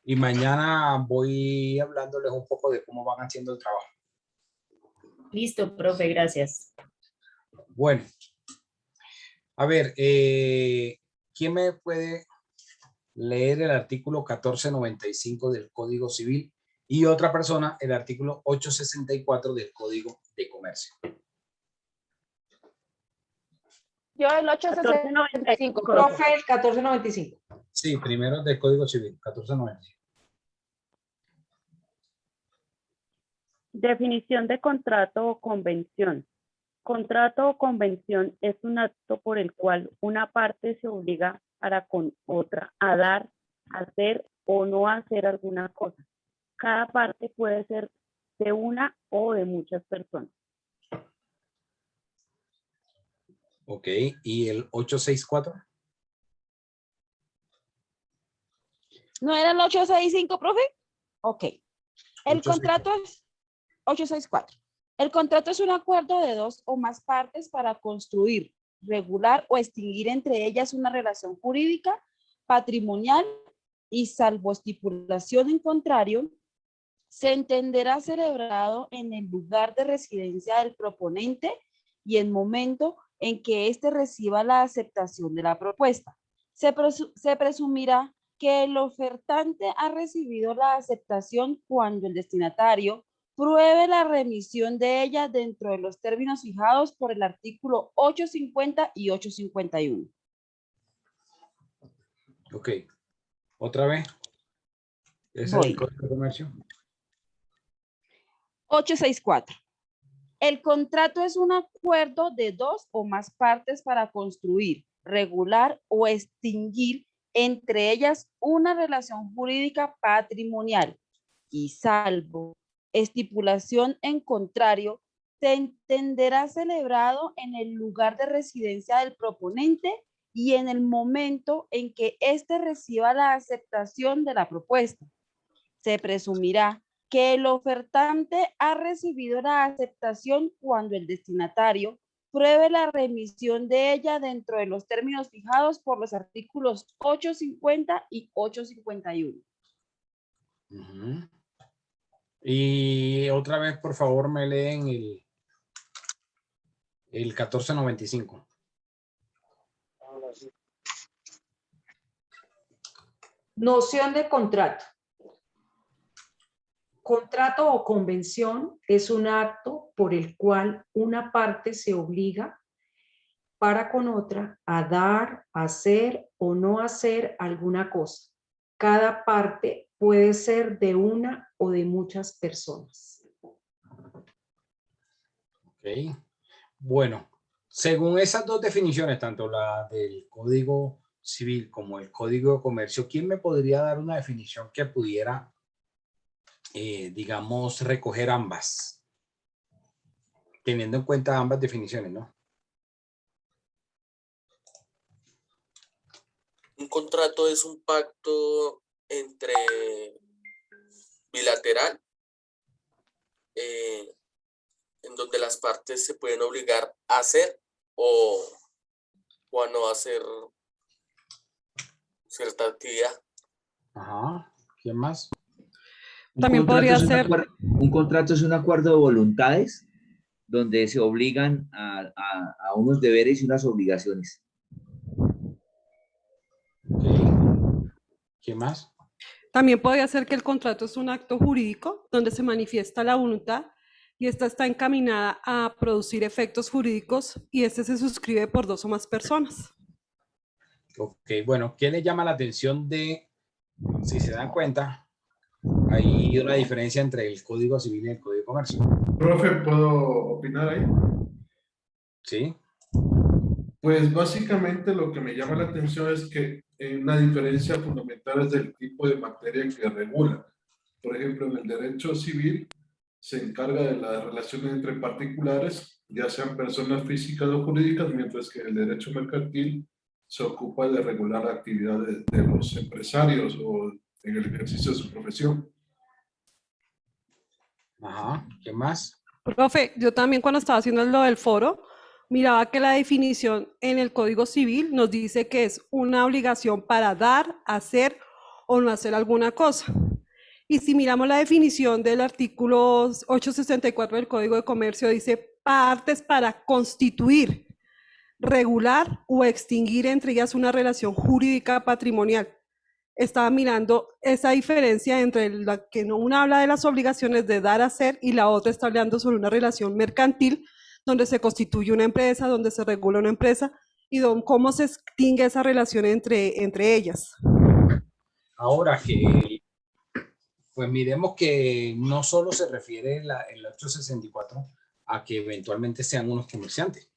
Y mañana voy hablándoles un poco de cómo van haciendo el trabajo. Listo, profe, gracias. Bueno, a ver, ¿quién me puede leer el artículo 1495 del Código Civil y otra persona el artículo 864 del Código de Comercio? Yo el 865, Profe, el 1495. Sí, primero del Código Civil, 1495. Definición de contrato o convención. Contrato o convención es un acto por el cual una parte se obliga para con otra a dar, hacer o no hacer alguna cosa. Cada parte puede ser de una o de muchas personas. Ok, ¿y el 864? ¿No era el 865, profe? Ok. El 864. contrato es 864. El contrato es un acuerdo de dos o más partes para construir, regular o extinguir entre ellas una relación jurídica, patrimonial y salvo estipulación en contrario, se entenderá celebrado en el lugar de residencia del proponente y el momento en que éste reciba la aceptación de la propuesta. Se presumirá que el ofertante ha recibido la aceptación cuando el destinatario pruebe la remisión de ella dentro de los términos fijados por el artículo 850 y 851. Ok. ¿Otra vez? ¿Ese es el Código de Comercio? 864. El contrato es un acuerdo de dos o más partes para construir, regular o extinguir entre ellas una relación jurídica patrimonial y salvo estipulación en contrario, se entenderá celebrado en el lugar de residencia del proponente y en el momento en que éste reciba la aceptación de la propuesta. Se presumirá que el ofertante ha recibido la aceptación cuando el destinatario pruebe la remisión de ella dentro de los términos fijados por los artículos 850 y 851. Y otra vez, por favor, me leen el 1495. Noción de contrato. Contrato o convención es un acto por el cual una parte se obliga para con otra a dar, hacer o no hacer alguna cosa. Cada parte puede ser de una o de muchas personas. Ok. Bueno, según esas dos definiciones, tanto la del Código Civil como el Código de Comercio, ¿quién me podría dar una definición que pudiera, digamos, recoger ambas? Teniendo en cuenta ambas definiciones, ¿no? Un contrato es un pacto entre bilateral en donde las partes se pueden obligar a hacer o a no hacer cierta actividad. Ajá. ¿Quién más? También podría ser... Un contrato es un acuerdo de voluntades donde se obligan a unos deberes y unas obligaciones. ¿Quién más? También podría ser que el contrato es un acto jurídico donde se manifiesta la voluntad y esta está encaminada a producir efectos jurídicos y este se suscribe por dos o más personas. Ok, bueno, ¿qué le llama la atención de, si se dan cuenta, hay una diferencia entre el Código Civil y el Código de Comercio? Profe, ¿puedo opinar ahí? Sí. Pues básicamente lo que me llama la atención es que una diferencia fundamental es del tipo de materia que regula. Por ejemplo, en el derecho civil se encarga de las relaciones entre particulares, ya sean personas físicas o jurídicas, mientras que el derecho mercantil se ocupa de regular actividades de los empresarios o en el ejercicio de su profesión. Ajá, ¿qué más? Profe, yo también cuando estaba haciendo lo del foro, miraba que la definición en el Código Civil nos dice que es una obligación para dar, hacer o no hacer alguna cosa. Y si miramos la definición del artículo 864 del Código de Comercio, dice partes para constituir, regular o extinguir entre ellas una relación jurídica patrimonial. Estaba mirando esa diferencia entre la que una habla de las obligaciones de dar, hacer, y la otra está hablando sobre una relación mercantil donde se constituye una empresa, donde se regula una empresa y cómo se extingue esa relación entre ellas. Ahora que, pues miremos que no solo se refiere el 864 a que eventualmente sean unos comerciantes.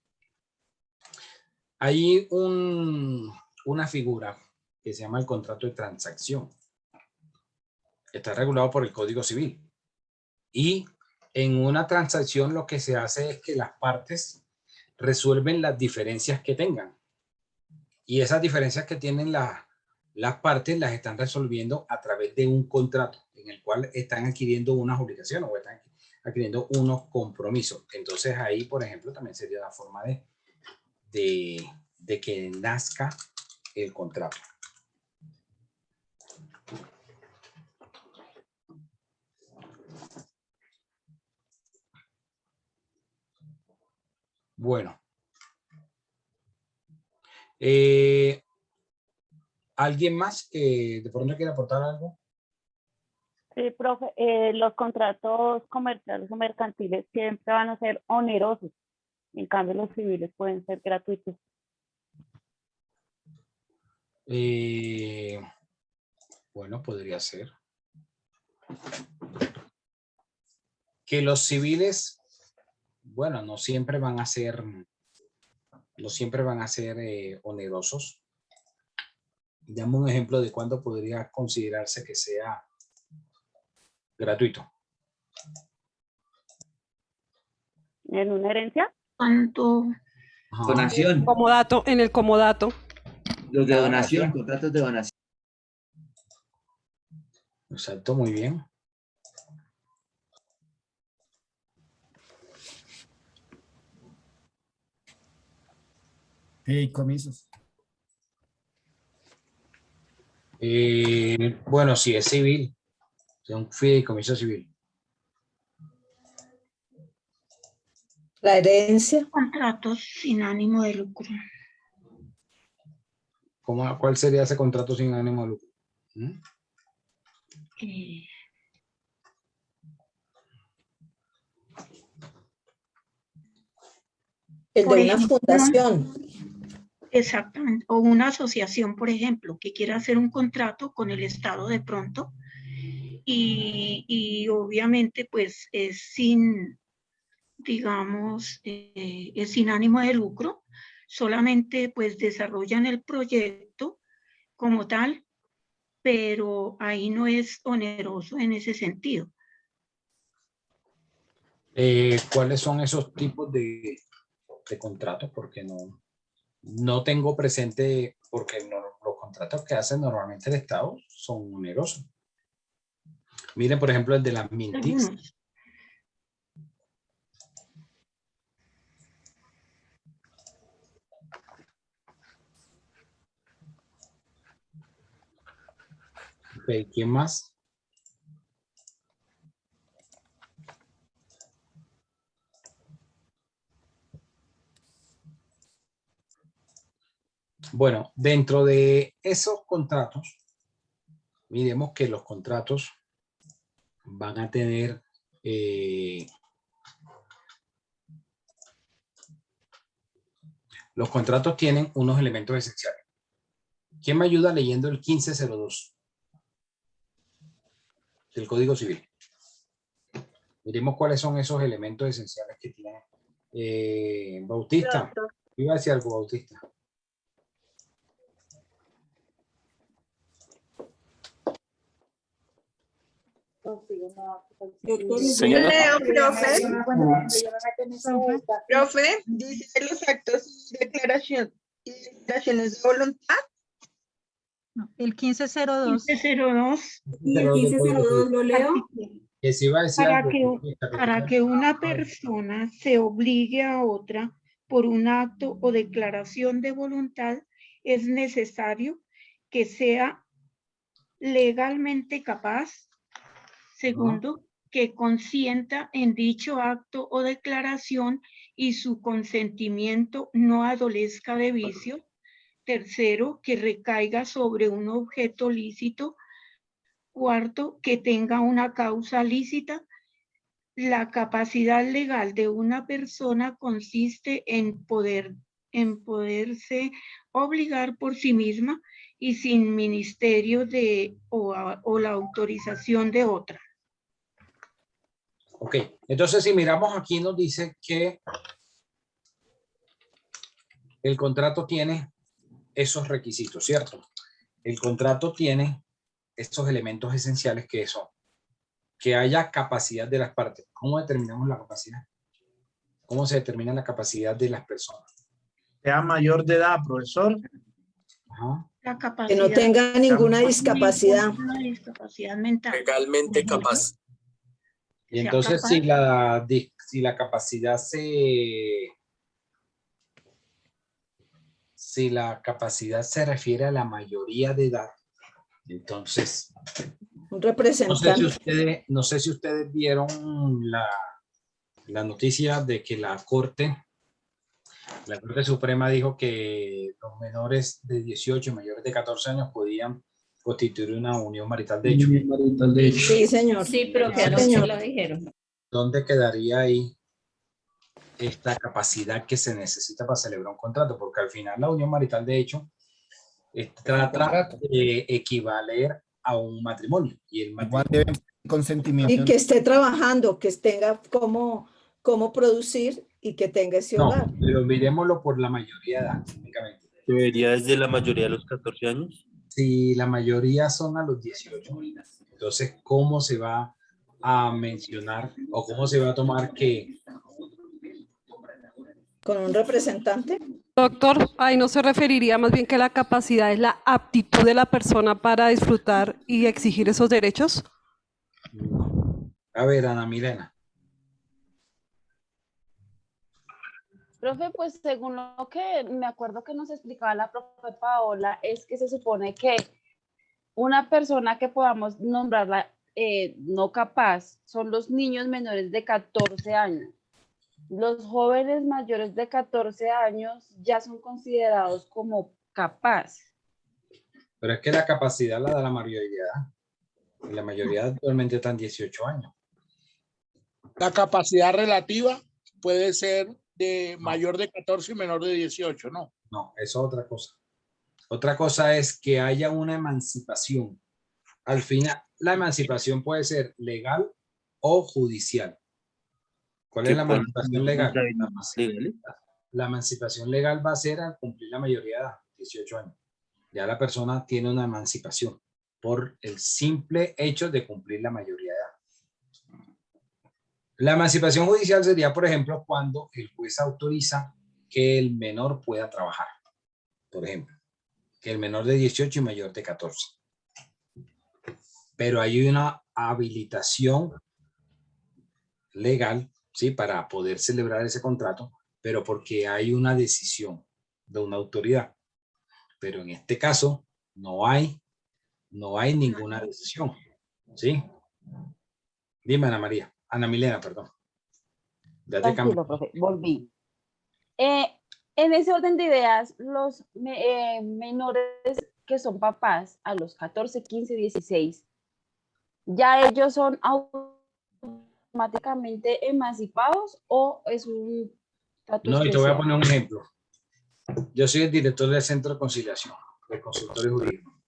Hay una figura que se llama el contrato de transacción. Está regulado por el Código Civil. Y en una transacción lo que se hace es que las partes resuelven las diferencias que tengan. Y esas diferencias que tienen las partes las están resolviendo a través de un contrato en el cual están adquiriendo unas obligaciones o están adquiriendo unos compromisos. Entonces ahí, por ejemplo, también sería la forma de que nazca el contrato. Bueno. ¿Alguien más que de pronto quiera aportar algo? Sí, profe, los contratos comerciales o mercantiles siempre van a ser onerosos. En cambio, los civiles pueden ser gratuitos. Bueno, podría ser. Que los civiles, bueno, no siempre van a ser onerosos. Dame un ejemplo de cuándo podría considerarse que sea gratuito. ¿En una herencia? ¿Cuánto? Donación. Comodato, en el comodato. Los de donación, contratos de donación. Exacto, muy bien. Fideicomisos. Bueno, si es civil, es un fideicomiso civil. La herencia. Contratos sin ánimo de lucro. ¿Cuál sería ese contrato sin ánimo de lucro? El Por de una ejemplo, fundación. Exactamente, o una asociación, por ejemplo, que quiera hacer un contrato con el Estado de pronto y obviamente pues es sin, digamos, es sin ánimo de lucro, solamente pues desarrollan el proyecto como tal, pero ahí no es oneroso en ese sentido. ¿Cuáles son esos tipos de contratos? Porque no tengo presente, porque los contratos que hacen normalmente el Estado son onerosos. Miren, por ejemplo, el de las Mintix. Ok, ¿quién más? Bueno, dentro de esos contratos, miremos que los contratos van a tener los contratos tienen unos elementos esenciales. ¿Quién me ayuda leyendo el 1502 del Código Civil? Miremos cuáles son esos elementos esenciales que tiene Bautista. Iba a decir algo, Bautista. Señora. Leo, profe, dice los actos y declaraciones de voluntad. El 1502. 1502. Y el 1502 lo leo. Que se iba a decir algo. Para que una persona se obligue a otra por un acto o declaración de voluntad, es necesario que sea legalmente capaz. Segundo, que consienta en dicho acto o declaración y su consentimiento no adolezca de vicio. Tercero, que recaiga sobre un objeto lícito. Cuarto, que tenga una causa lícita. La capacidad legal de una persona consiste en poderse obligar por sí misma y sin ministerio o la autorización de otra. Ok, entonces si miramos aquí nos dice que el contrato tiene esos requisitos, ¿cierto? El contrato tiene estos elementos esenciales que son que haya capacidad de las partes. ¿Cómo determinamos la capacidad? ¿Cómo se determina la capacidad de las personas? Sea mayor de edad, profesor. Ajá. La capacidad, Que no tenga ninguna discapacidad. Ninguna discapacidad mental. Legalmente capaz. Y entonces si la capacidad se refiere a la mayoría de edad, entonces Un representante. no sé si ustedes vieron la noticia de que la Corte Suprema dijo que los menores de 18 y mayores de 14 años podían constituir una unión marital de hecho. Sí, señor. Sí, pero que Sí, anoche señor. lo dijeron. ¿Dónde quedaría ahí esta capacidad que se necesita para celebrar un contrato? Porque al final la unión marital de hecho trata de equivaler a un matrimonio. Y el matrimonio consentimiento. Y que esté trabajando, que tenga cómo producir y que tenga ese hogar. No, pero miremoslo por la mayoría de edad, únicamente. ¿Debería desde la mayoría de los 14 años? Si la mayoría son a los 18, entonces, ¿cómo se va a mencionar o cómo se va a tomar que? ¿Con un representante? Doctor, ahí no se referiría más bien que la capacidad es la aptitud de la persona para disfrutar y exigir esos derechos. A ver, Ana Milena. Profe, pues según lo que me acuerdo que nos explicaba la profe Paola, es que se supone que una persona que podamos nombrarla no capaz son los niños menores de 14 años. Los jóvenes mayores de 14 años ya son considerados como capaz. Pero es que la capacidad la da la mayoría de edad. Y la mayoría actualmente están 18 años. La capacidad relativa puede ser de mayor de 14 y menor de 18, ¿no? No, eso es otra cosa. Otra cosa es que haya una emancipación. Al final, la emancipación puede ser legal o judicial. ¿Cuál es la emancipación legal? La emancipación legal va a ser al cumplir la mayoría de edad, 18 años. Ya la persona tiene una emancipación por el simple hecho de cumplir la mayoría de edad. La emancipación judicial sería, por ejemplo, cuando el juez autoriza que el menor pueda trabajar. Por ejemplo, que el menor de 18 y mayor de 14. Pero hay una habilitación legal, ¿sí? Para poder celebrar ese contrato, pero porque hay una decisión de una autoridad. Pero en este caso no hay ninguna decisión, ¿sí? Dime, Ana Milena, perdón. Ya te Tranquilo, profe, volví. En ese orden de ideas, los menores que son papás a los 14, 15, 16, ¿ya ellos son automáticamente emancipados o es un trato No, y te voy a especial? poner un ejemplo. Yo soy el director del Centro de Conciliación, del consultorio jurídico.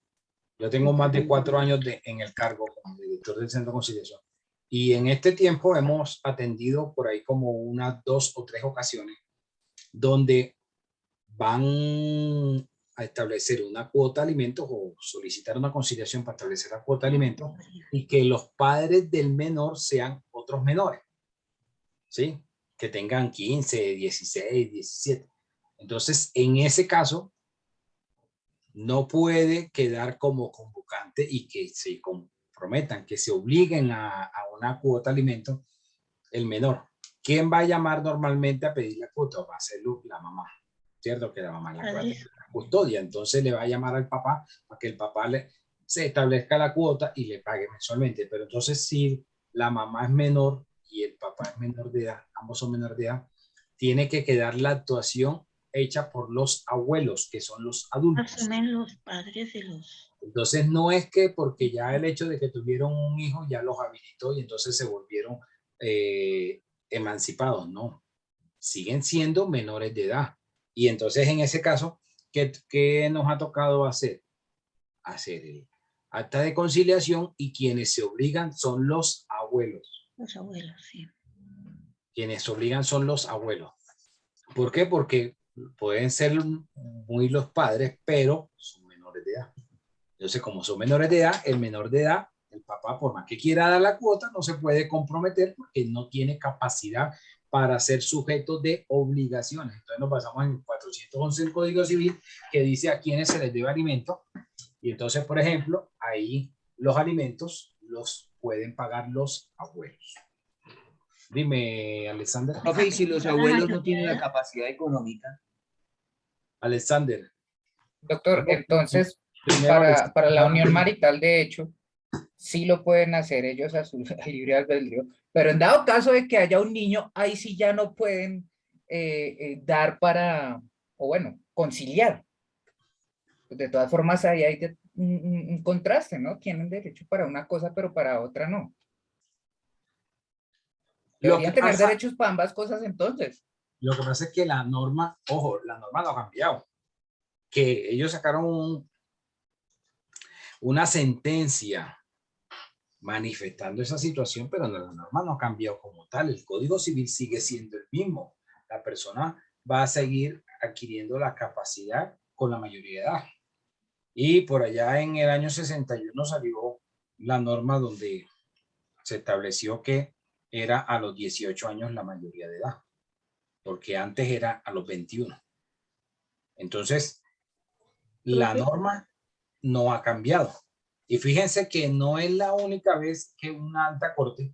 Yo tengo más de 4 años en el cargo como director del Centro de Conciliación. Y en este tiempo hemos atendido por ahí como unas 2 o 3 ocasiones donde van a establecer una cuota de alimentos o solicitar una conciliación para establecer la cuota de alimentos y que los padres del menor sean otros menores, ¿sí? Que tengan 15, 16, 17. Entonces, en ese caso, no puede quedar como convocante y que se comprometan, que se obliguen a una cuota de alimentos el menor. ¿Quién va a llamar normalmente a pedir la cuota? Va a ser la mamá, ¿cierto? Que la mamá la custodia. Entonces le va a llamar al papá para que el papá se establezca la cuota y le pague mensualmente. Pero entonces si la mamá es menor y el papá es menor de edad, ambos son menores de edad, tiene que quedar la actuación hecha por los abuelos, que son los adultos. Asumen los padres de los... Entonces no es que porque ya el hecho de que tuvieron un hijo ya los habilitó y entonces se volvieron emancipados, no. Siguen siendo menores de edad. Y entonces en ese caso, ¿qué nos ha tocado hacer? Hacer el acta de conciliación y quienes se obligan son los abuelos. Los abuelos, sí. Quienes obligan son los abuelos. ¿Por qué? Porque pueden ser muy los padres, pero son menores de edad. Entonces, como son menores de edad, el menor de edad, el papá, por más que quiera dar la cuota, no se puede comprometer porque no tiene capacidad para ser sujeto de obligaciones. Entonces nos basamos en el 411 del Código Civil, que dice a quienes se les debe alimento. Y entonces, por ejemplo, ahí los alimentos los pueden pagar los abuelos. Dime, Alexander. Ok, si los abuelos no tienen la capacidad económica. Alexander. Doctor, entonces, para la unión marital, de hecho, sí lo pueden hacer ellos a su libre albedrío, pero en dado caso de que haya un niño, ahí sí ya no pueden dar para, o bueno, conciliar. De todas formas, ahí hay un contraste, ¿no? Tienen derecho para una cosa, pero para otra no. Deberían tener derechos para ambas cosas entonces. Lo que pasa es que la norma, ojo, la norma no ha cambiado. Que ellos sacaron una sentencia manifestando esa situación, pero la norma no ha cambiado como tal. El Código Civil sigue siendo el mismo. La persona va a seguir adquiriendo la capacidad con la mayoría de edad. Y por allá en el año 61 salió la norma donde se estableció que era a los 18 años la mayoría de edad, porque antes era a los 21. Entonces, la norma no ha cambiado. Y fíjense que no es la única vez que una alta corte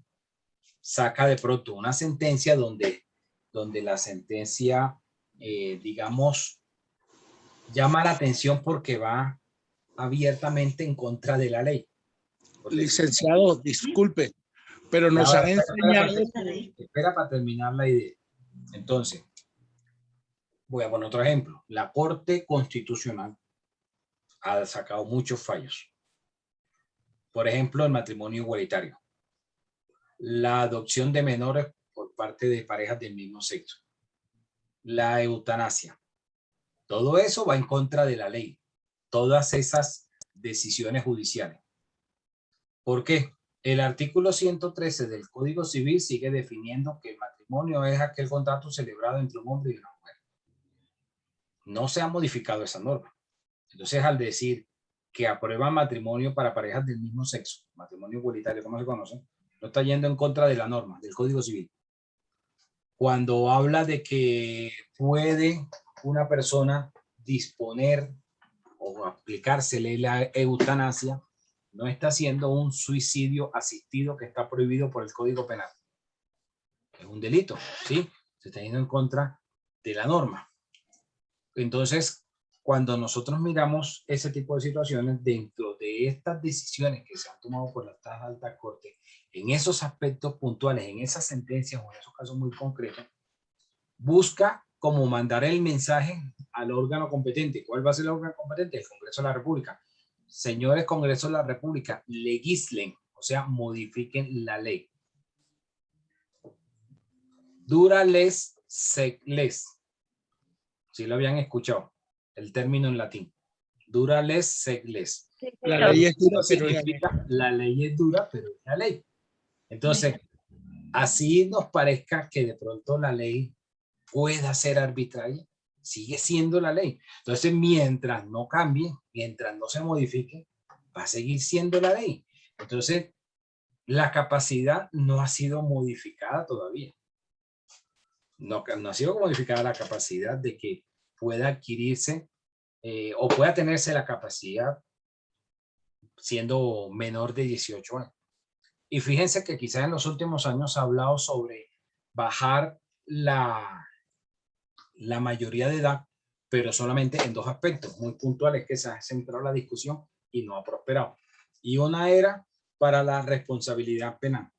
saca de pronto una sentencia donde la sentencia, digamos, llama la atención porque va abiertamente en contra de la ley. Licenciado, disculpe, pero nos han enseñado... Espera para terminar la idea. Entonces, voy a poner otro ejemplo. La Corte Constitucional ha sacado muchos fallos. Por ejemplo, el matrimonio igualitario, la adopción de menores por parte de parejas del mismo sexo, la eutanasia. Todo eso va en contra de la ley. Todas esas decisiones judiciales. ¿Por qué? El artículo 113 del Código Civil sigue definiendo que el matrimonio es aquel contrato celebrado entre un hombre y una mujer. No se ha modificado esa norma. Entonces, al decir que aprueba matrimonio para parejas del mismo sexo, matrimonio igualitario, como se conoce, no está yendo en contra de la norma del Código Civil. Cuando habla de que puede una persona disponer o aplicársele la eutanasia, no está haciendo un suicidio asistido que está prohibido por el Código Penal. Es un delito, ¿sí? Se está yendo en contra de la norma. Entonces, cuando nosotros miramos ese tipo de situaciones dentro de estas decisiones que se han tomado por las altas cortes, en esos aspectos puntuales, en esas sentencias o en esos casos muy concretos, busca como mandar el mensaje al órgano competente. ¿Cuál va a ser el órgano competente? El Congreso de la República. Señores Congreso de la República, legislen, o sea, modifiquen la ley. Dura les sec les. Si lo habían escuchado, el término en latín. Dura les sec les. La ley es dura, pero significa, la ley es dura, pero es la ley. Entonces, así nos parezca que de pronto la ley pueda ser arbitraria, sigue siendo la ley. Entonces, mientras no cambie, mientras no se modifique, va a seguir siendo la ley. Entonces, la capacidad no ha sido modificada todavía. No ha sido modificada la capacidad de que pueda adquirirse o pueda tenerse la capacidad siendo menor de 18 años. Y fíjense que quizás en los últimos años se ha hablado sobre bajar la mayoría de edad, pero solamente en dos aspectos muy puntuales que se ha centrado la discusión y no ha prosperado. Y una era para la responsabilidad penal,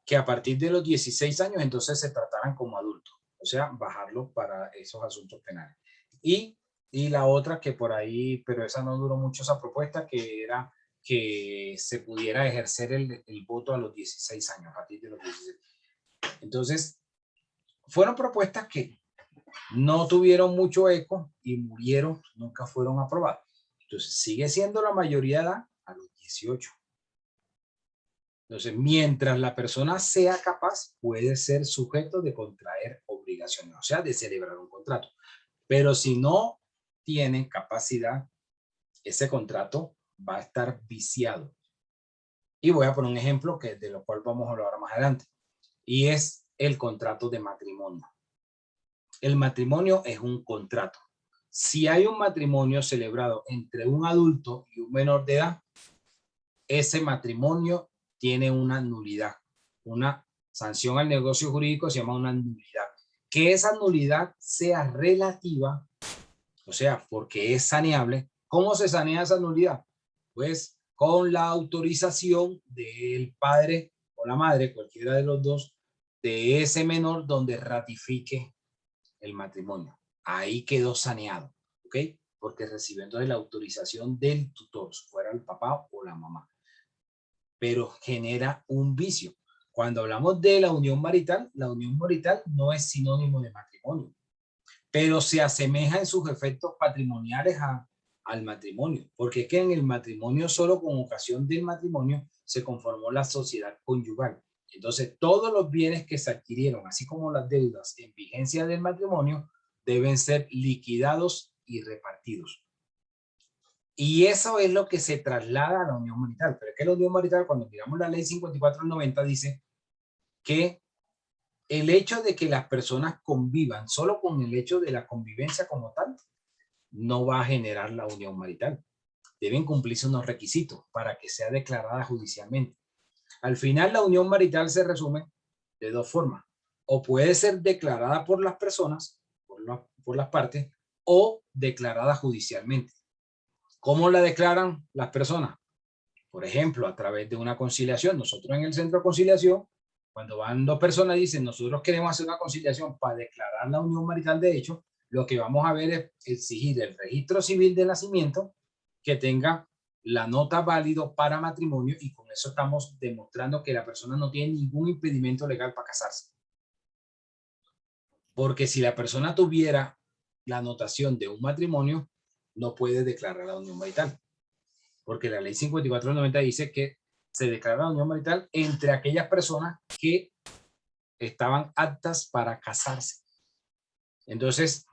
que a partir de los 16 años entonces se trataran como adultos, o sea, bajarlo para esos asuntos penales. Y la otra que por ahí, pero esa no duró mucho esa propuesta, que era que se pudiera ejercer el voto a los 16 años, a partir de los 16. Entonces, fueron propuestas que no tuvieron mucho eco y murieron, nunca fueron aprobadas. Entonces, sigue siendo la mayoría de edad a los 18. Entonces, mientras la persona sea capaz, puede ser sujeto de contraer obligaciones, o sea, de celebrar un contrato. Pero si no tiene capacidad, ese contrato va a estar viciado. Y voy a poner un ejemplo de lo cual vamos a hablar más adelante. Y es el contrato de matrimonio. El matrimonio es un contrato. Si hay un matrimonio celebrado entre un adulto y un menor de edad, ese matrimonio tiene una nulidad. Una sanción al negocio jurídico se llama una nulidad. Que esa nulidad sea relativa, o sea, porque es saneable. ¿Cómo se sanea esa nulidad? Pues con la autorización del padre o la madre, cualquiera de los dos, de ese menor donde ratifique el matrimonio. Ahí quedó saneado, ¿ok? Porque recibió entonces la autorización del tutor, fuera el papá o la mamá. Pero genera un vicio. Cuando hablamos de la unión marital no es sinónimo de matrimonio, pero se asemeja en sus efectos patrimoniales al matrimonio, porque es que en el matrimonio, solo con ocasión del matrimonio, se conformó la sociedad conyugal. Entonces, todos los bienes que se adquirieron, así como las deudas en vigencia del matrimonio, deben ser liquidados y repartidos. Y eso es lo que se traslada a la unión marital. Pero es que la unión marital, cuando miramos la ley 54 del 90, dice que el hecho de que las personas convivan, solo con el hecho de la convivencia como tal, no va a generar la unión marital. Deben cumplirse unos requisitos para que sea declarada judicialmente. Al final, la unión marital se resume de dos formas. O puede ser declarada por las personas, por las partes, o declarada judicialmente. ¿Cómo la declaran las personas? Por ejemplo, a través de una conciliación. Nosotros en el centro de conciliación, cuando van dos personas y dicen, nosotros queremos hacer una conciliación para declarar la unión marital de hecho, lo que vamos a ver es exigir el registro civil de nacimiento que tenga la nota válido para matrimonio, y con eso estamos demostrando que la persona no tiene ningún impedimento legal para casarse. Porque si la persona tuviera la anotación de un matrimonio, no puede declarar la unión marital. Porque la ley 54 del 90 dice que se declara la unión marital entre aquellas personas que estaban aptas para casarse. Entonces,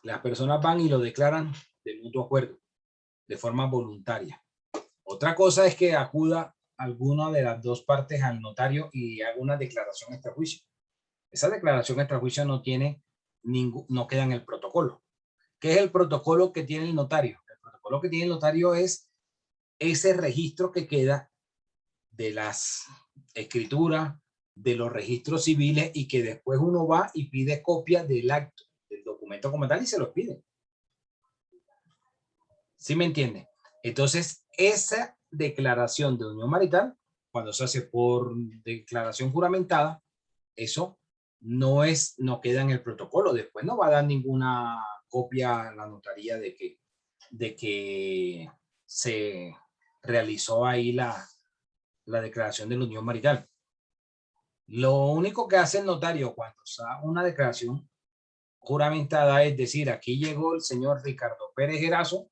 las personas van y lo declaran de mutuo acuerdo, de forma voluntaria. Otra cosa es que acuda alguna de las dos partes al notario y haga una declaración extrajuicio. Esa declaración extrajuicio no queda en el protocolo. ¿Qué es el protocolo que tiene el notario? El protocolo que tiene el notario es ese registro que queda de las escrituras, de los registros civiles, y que después uno va y pide copia del acto, del documento como tal, y se los pide. ¿Sí me entiende? Entonces, esa declaración de unión marital, cuando se hace por declaración juramentada, eso no queda en el protocolo. Después no va a dar ninguna copia a la notaría de que se realizó ahí la declaración de la unión marital. Lo único que hace el notario cuando da una declaración juramentada es decir, aquí llegó el señor Ricardo Pérez Erazo,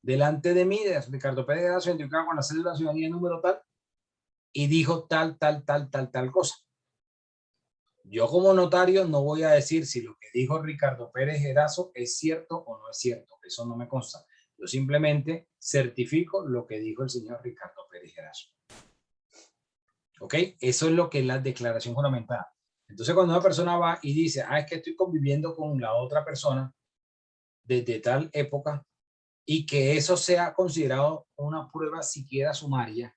delante de mí, Ricardo Pérez Erazo, identificado con la cédula de ciudadanía número tal, y dijo tal cosa. Yo como notario no voy a decir si lo que dijo Ricardo Pérez Erazo es cierto o no es cierto. Eso no me consta. Yo simplemente certifico lo que dijo el señor Ricardo Pérez Erazo. ¿Ok? Eso es lo que es la declaración juramentada. Entonces, cuando una persona va y dice, es que estoy conviviendo con la otra persona desde tal época, y que eso sea considerado una prueba siquiera sumaria,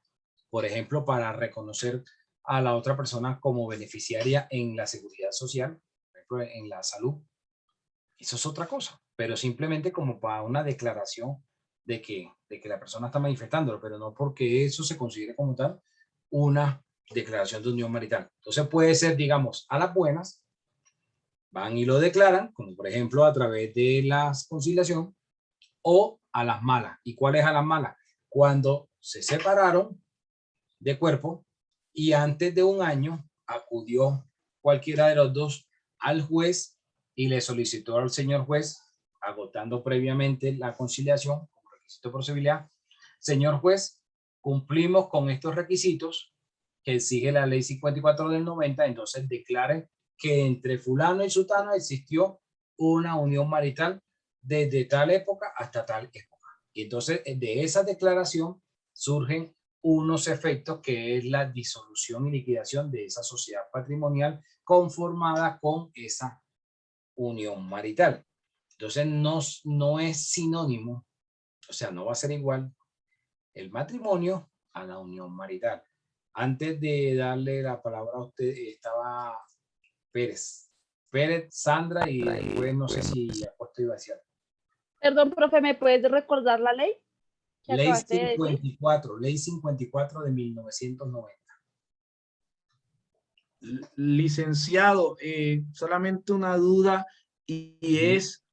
por ejemplo, para reconocer a la otra persona como beneficiaria en la seguridad social, por ejemplo, en la salud, eso es otra cosa, pero simplemente como para una declaración de que la persona está manifestándolo, pero no porque eso se considere como tal una declaración de unión marital. Entonces puede ser, digamos, a las buenas, van y lo declaran, como por ejemplo a través de la conciliación, o a las malas. ¿Y cuál es a las malas? Cuando se separaron de cuerpo y antes de un año acudió cualquiera de los dos al juez y le solicitó al señor juez, agotando previamente la conciliación como requisito de procedibilidad, señor juez, cumplimos con estos requisitos que exige la ley 54 del 90, entonces declare que entre fulano y sutano existió una unión marital desde tal época hasta tal época. Y entonces de esa declaración surgen unos efectos que es la disolución y liquidación de esa sociedad patrimonial conformada con esa unión marital. Entonces no es sinónimo, o sea, no va a ser igual el matrimonio a la unión marital. Antes de darle la palabra a usted, estaba Pérez, Sandra, y después no sé si Acosta iba a decir. Perdón, profe, ¿me puedes recordar la ley? Ley 54, ley 54 de 1990. Licenciado, solamente una duda y es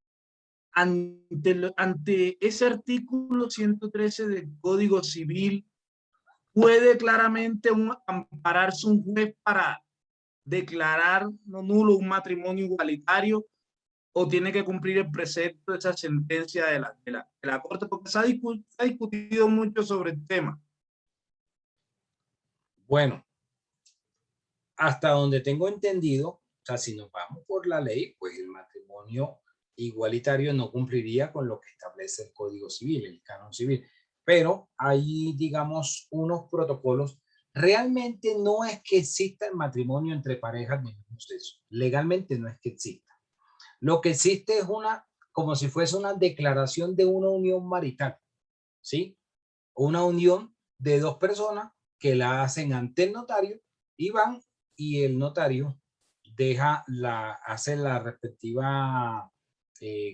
ante ese artículo 113 del Código Civil, ¿puede claramente ampararse un juez para declarar no nulo un matrimonio igualitario o tiene que cumplir el precepto de esa sentencia de la Corte? Porque se ha discutido mucho sobre el tema. Bueno, hasta donde tengo entendido, o sea, si nos vamos por la ley, pues el matrimonio igualitario no cumpliría con lo que establece el Código Civil, el Canon Civil. Pero hay, digamos, unos protocolos. Realmente no es que exista el matrimonio entre parejas del mismo sexo. Legalmente no es que exista. Lo que existe es como si fuese una declaración de una unión marital, ¿sí? Una unión de dos personas que la hacen ante el notario y van y el notario hace la respectiva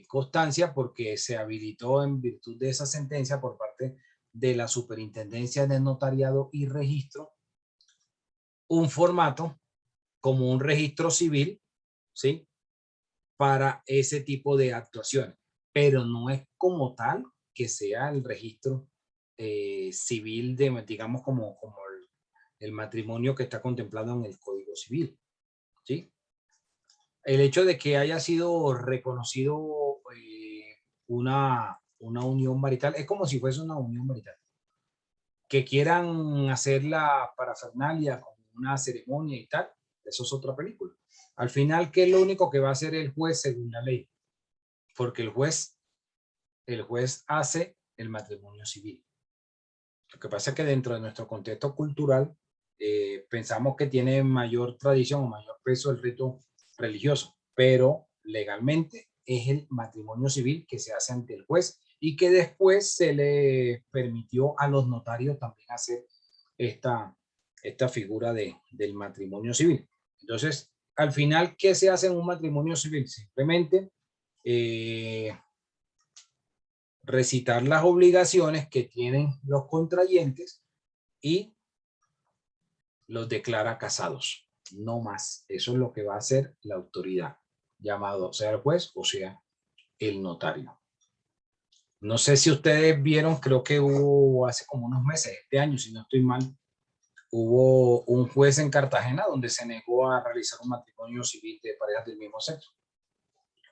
constancia porque se habilitó en virtud de esa sentencia por parte de la Superintendencia de Notariado y Registro un formato como un registro civil, ¿sí? Para ese tipo de actuaciones, pero no es como tal que sea el registro civil de, digamos, como el matrimonio que está contemplado en el Código Civil, ¿sí? El hecho de que haya sido reconocido una unión marital es como si fuese una unión marital. Que quieran hacer la parafernalia con una ceremonia y tal, eso es otra película. Al final, ¿qué es lo único que va a hacer el juez según la ley? Porque el juez hace el matrimonio civil. Lo que pasa es que dentro de nuestro contexto cultural pensamos que tiene mayor tradición o mayor peso el rito religioso, pero legalmente es el matrimonio civil que se hace ante el juez y que después se le permitió a los notarios también hacer esta figura del matrimonio civil. Entonces, al final, ¿qué se hace en un matrimonio civil? Simplemente recitar las obligaciones que tienen los contrayentes y los declara casados. No más. Eso es lo que va a hacer la autoridad, llamado sea el juez o sea el notario. No sé si ustedes vieron, creo que hubo hace como unos meses, este año, si no estoy mal, hubo un juez en Cartagena donde se negó a realizar un matrimonio civil de parejas del mismo sexo.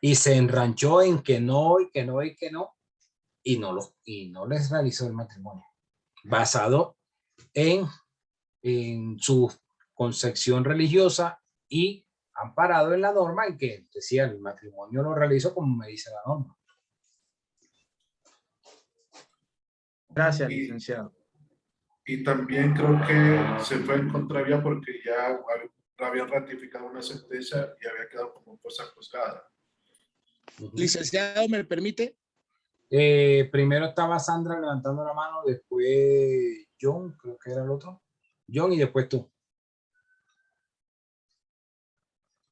Y se enranchó en que no, y que no, y que no, y no les realizó el matrimonio. Basado en su concepción religiosa y amparado en la norma en que decía el matrimonio lo realizo como me dice la norma. Gracias, licenciado. Y también creo que se fue en contravía porque ya habían ratificado una sentencia y había quedado como cosa juzgada. Licenciado, ¿me permite? Primero estaba Sandra levantando la mano, después John, creo que era el otro. John y después tú.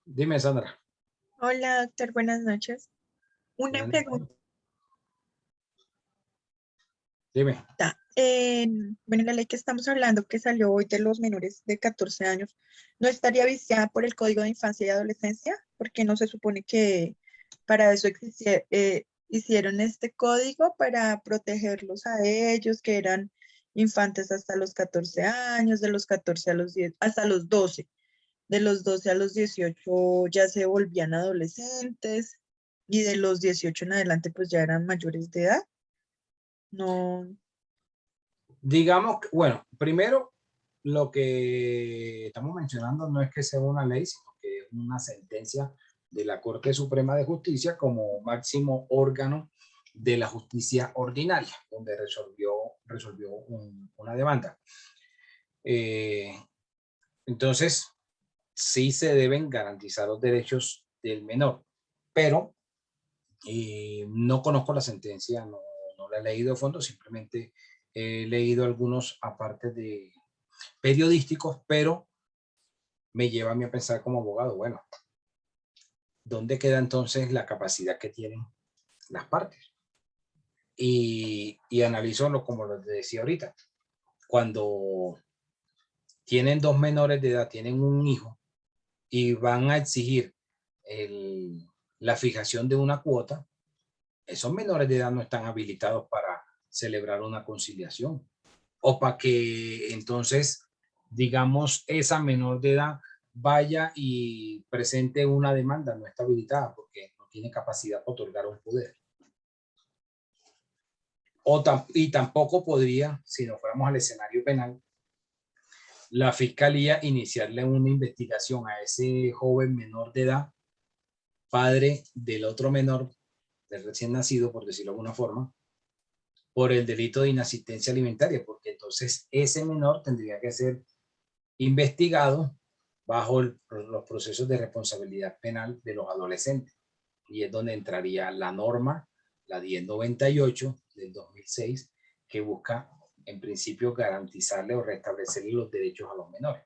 Dime, Sandra. Hola, doctor, buenas noches. Una pregunta. Dime. Bueno, la ley que estamos hablando, que salió hoy de los menores de 14 años, ¿no estaría viciada por el Código de Infancia y Adolescencia? Porque no se supone que para eso hicieron este código para protegerlos a ellos, que eran infantes hasta los 14 años, de los 14 a los 10, hasta los 12. De los 12 a los 18 ya se volvían adolescentes y de los 18 en adelante pues ya eran mayores de edad. No. Digamos, bueno, primero lo que estamos mencionando no es que sea una ley, sino que es una sentencia de la Corte Suprema de Justicia como máximo órgano de la justicia ordinaria, donde resolvió una demanda. Entonces, sí se deben garantizar los derechos del menor, pero no conozco la sentencia, no la he leído a fondo, simplemente he leído algunos apartes de periodísticos, pero me lleva a mí a pensar como abogado, bueno, ¿dónde queda entonces la capacidad que tienen las partes? Y analizo como les decía ahorita, cuando tienen dos menores de edad, tienen un hijo y van a exigir la fijación de una cuota, esos menores de edad no están habilitados para celebrar una conciliación o para que entonces, digamos, esa menor de edad vaya y presente una demanda, no está habilitada porque no tiene capacidad para otorgar un poder. Y tampoco podría, si nos fuéramos al escenario penal, la fiscalía iniciarle una investigación a ese joven menor de edad, padre del otro menor, del recién nacido, por decirlo de alguna forma, por el delito de inasistencia alimentaria, porque entonces ese menor tendría que ser investigado bajo los procesos de responsabilidad penal de los adolescentes. Y es donde entraría la norma, la 1098 del 2006, que busca en principio garantizarle o restablecerle los derechos a los menores.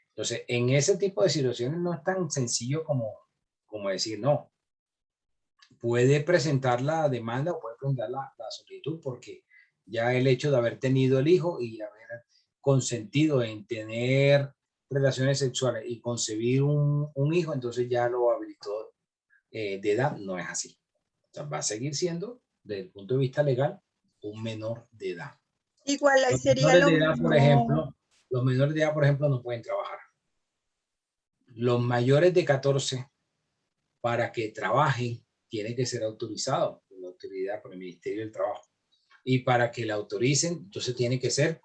Entonces, en ese tipo de situaciones no es tan sencillo como decir no. Puede presentar la demanda o puede presentar la solicitud porque ya el hecho de haber tenido el hijo y haber consentido en tener relaciones sexuales y concebir un hijo, entonces ya lo habilitó de edad, no es así. O sea, va a seguir siendo desde el punto de vista legal, un menor de edad. Igual ahí Los sería menores lo de edad, por mismo. ejemplo, los menores de edad, por ejemplo, no pueden trabajar. Los mayores de 14, para que trabajen, tienen que ser autorizados por la autoridad, por el Ministerio del Trabajo. Y para que la autoricen, entonces tiene que ser,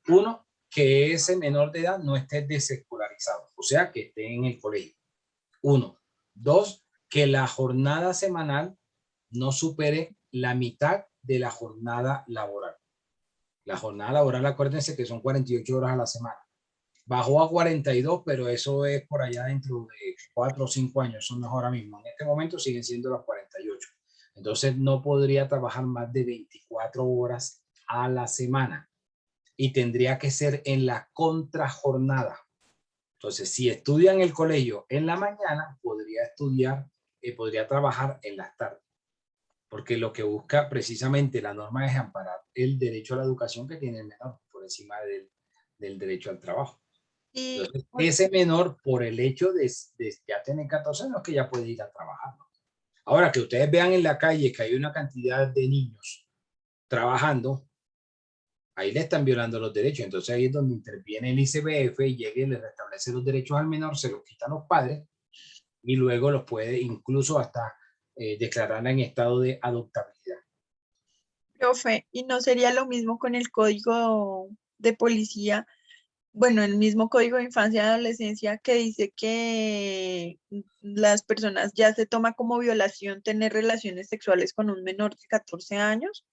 uno, que ese menor de edad no esté desescolarizado, o sea, que esté en el colegio. Uno. Dos, que la jornada semanal no supere la mitad de la jornada laboral. La jornada laboral, acuérdense que son 48 horas a la semana. Bajó a 42, pero eso es por allá dentro de 4 o 5 años, eso no es ahora mismo. En este momento siguen siendo las 48. Entonces no podría trabajar más de 24 horas a la semana y tendría que ser en la contrajornada. Entonces, si estudia en el colegio en la mañana, podría trabajar en las tardes. Porque lo que busca precisamente la norma es amparar el derecho a la educación que tiene el menor por encima del derecho al trabajo. Entonces, ese menor, por el hecho de ya tener 14 años, que ya puede ir a trabajar, ¿no? Ahora, que ustedes vean en la calle que hay una cantidad de niños trabajando, ahí le están violando los derechos. Entonces ahí es donde interviene el ICBF y llega y le restablece los derechos al menor, se los quitan los padres y luego los puede incluso hasta declararla en estado de adoptabilidad. Profe, ¿y no sería lo mismo con el código de policía? Bueno, el mismo código de infancia y adolescencia que dice que las personas ya se toma como violación tener relaciones sexuales con un menor de 14 años.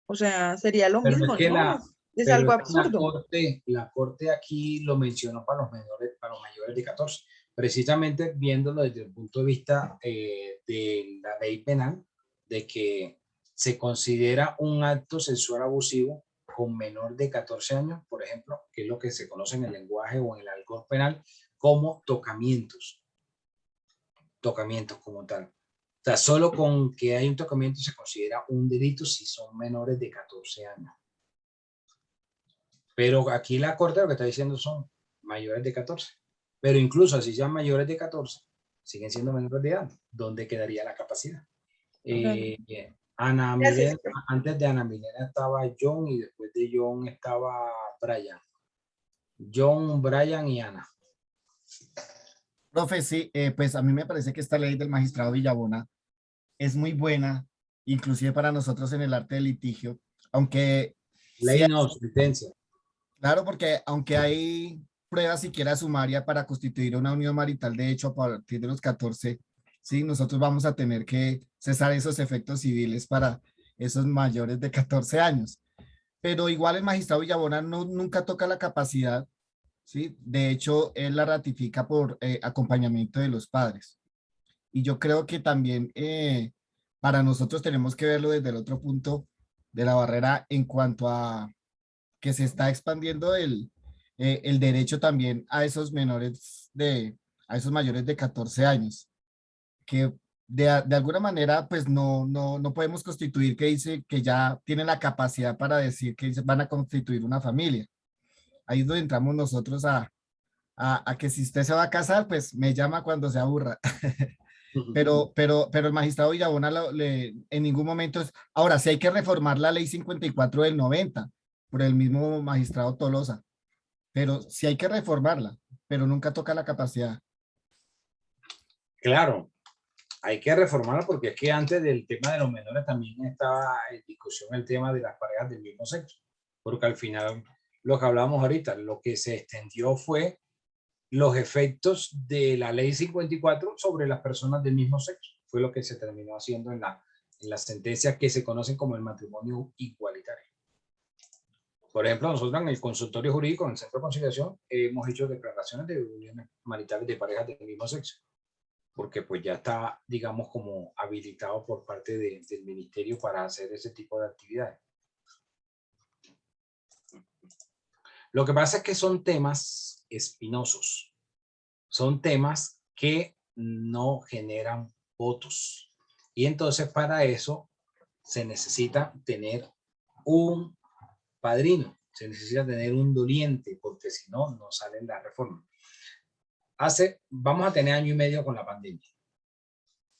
O sea, sería lo Pero mismo, es que ¿no? Es pero algo es que absurdo. la corte aquí lo mencionó para los menores, para los mayores de 14, precisamente viéndolo desde el punto de vista de la ley penal, de que se considera un acto sexual abusivo con menor de 14 años, por ejemplo, que es lo que se conoce en el lenguaje o en el algo penal como tocamientos como tal. O sea, solo con que hay un tocamiento se considera un delito si son menores de 14 años. Pero aquí la corte lo que está diciendo son mayores de 14. Pero incluso si sean mayores de 14, siguen siendo menores de edad. ¿Dónde quedaría la capacidad? Ana Milena, antes de Ana Milena estaba John y después de John estaba Brian. John, Brian y Ana. Profe, sí, pues a mí me parece que esta ley del magistrado Villabona es muy buena, inclusive para nosotros en el arte del litigio, aunque... Ley no, sentencia. Claro, porque aunque hay pruebas siquiera sumaria para constituir una unión marital, de hecho, a partir de los 14, sí, nosotros vamos a tener que cesar esos efectos civiles para esos mayores de 14 años. Pero igual el magistrado Villabona nunca toca la capacidad, ¿sí? De hecho, él la ratifica por acompañamiento de los padres. Y yo creo que también para nosotros tenemos que verlo desde el otro punto de la barrera en cuanto a que se está expandiendo el derecho también a esos menores a esos mayores de 14 años, que de alguna manera pues no podemos constituir que dice que ya tienen la capacidad para decir que van a constituir una familia. Ahí es donde entramos nosotros a que si usted se va a casar, pues me llama cuando se aburra. Pero el magistrado Villabona en ningún momento es... Ahora, sí hay que reformar la ley 54 del 90 por el mismo magistrado Tolosa, pero sí hay que reformarla, pero nunca toca la capacidad. Claro, hay que reformarla porque es que antes del tema de los menores también estaba en discusión el tema de las parejas del mismo sexo, porque al final, lo que hablábamos ahorita, lo que se extendió fue los efectos de la ley 54 sobre las personas del mismo sexo. Fue lo que se terminó haciendo en la sentencia que se conocen como el matrimonio igualitario. Por ejemplo, nosotros en el consultorio jurídico, en el Centro de Conciliación, hemos hecho declaraciones de uniones maritales de parejas del mismo sexo, porque pues ya está, digamos, como habilitado por parte del ministerio para hacer ese tipo de actividades. Lo que pasa es que son temas espinosos, son temas que no generan votos. Y entonces para eso se necesita tener un padrino, se necesita tener un doliente, porque si no, no salen las reformas. Vamos a tener año y medio con la pandemia.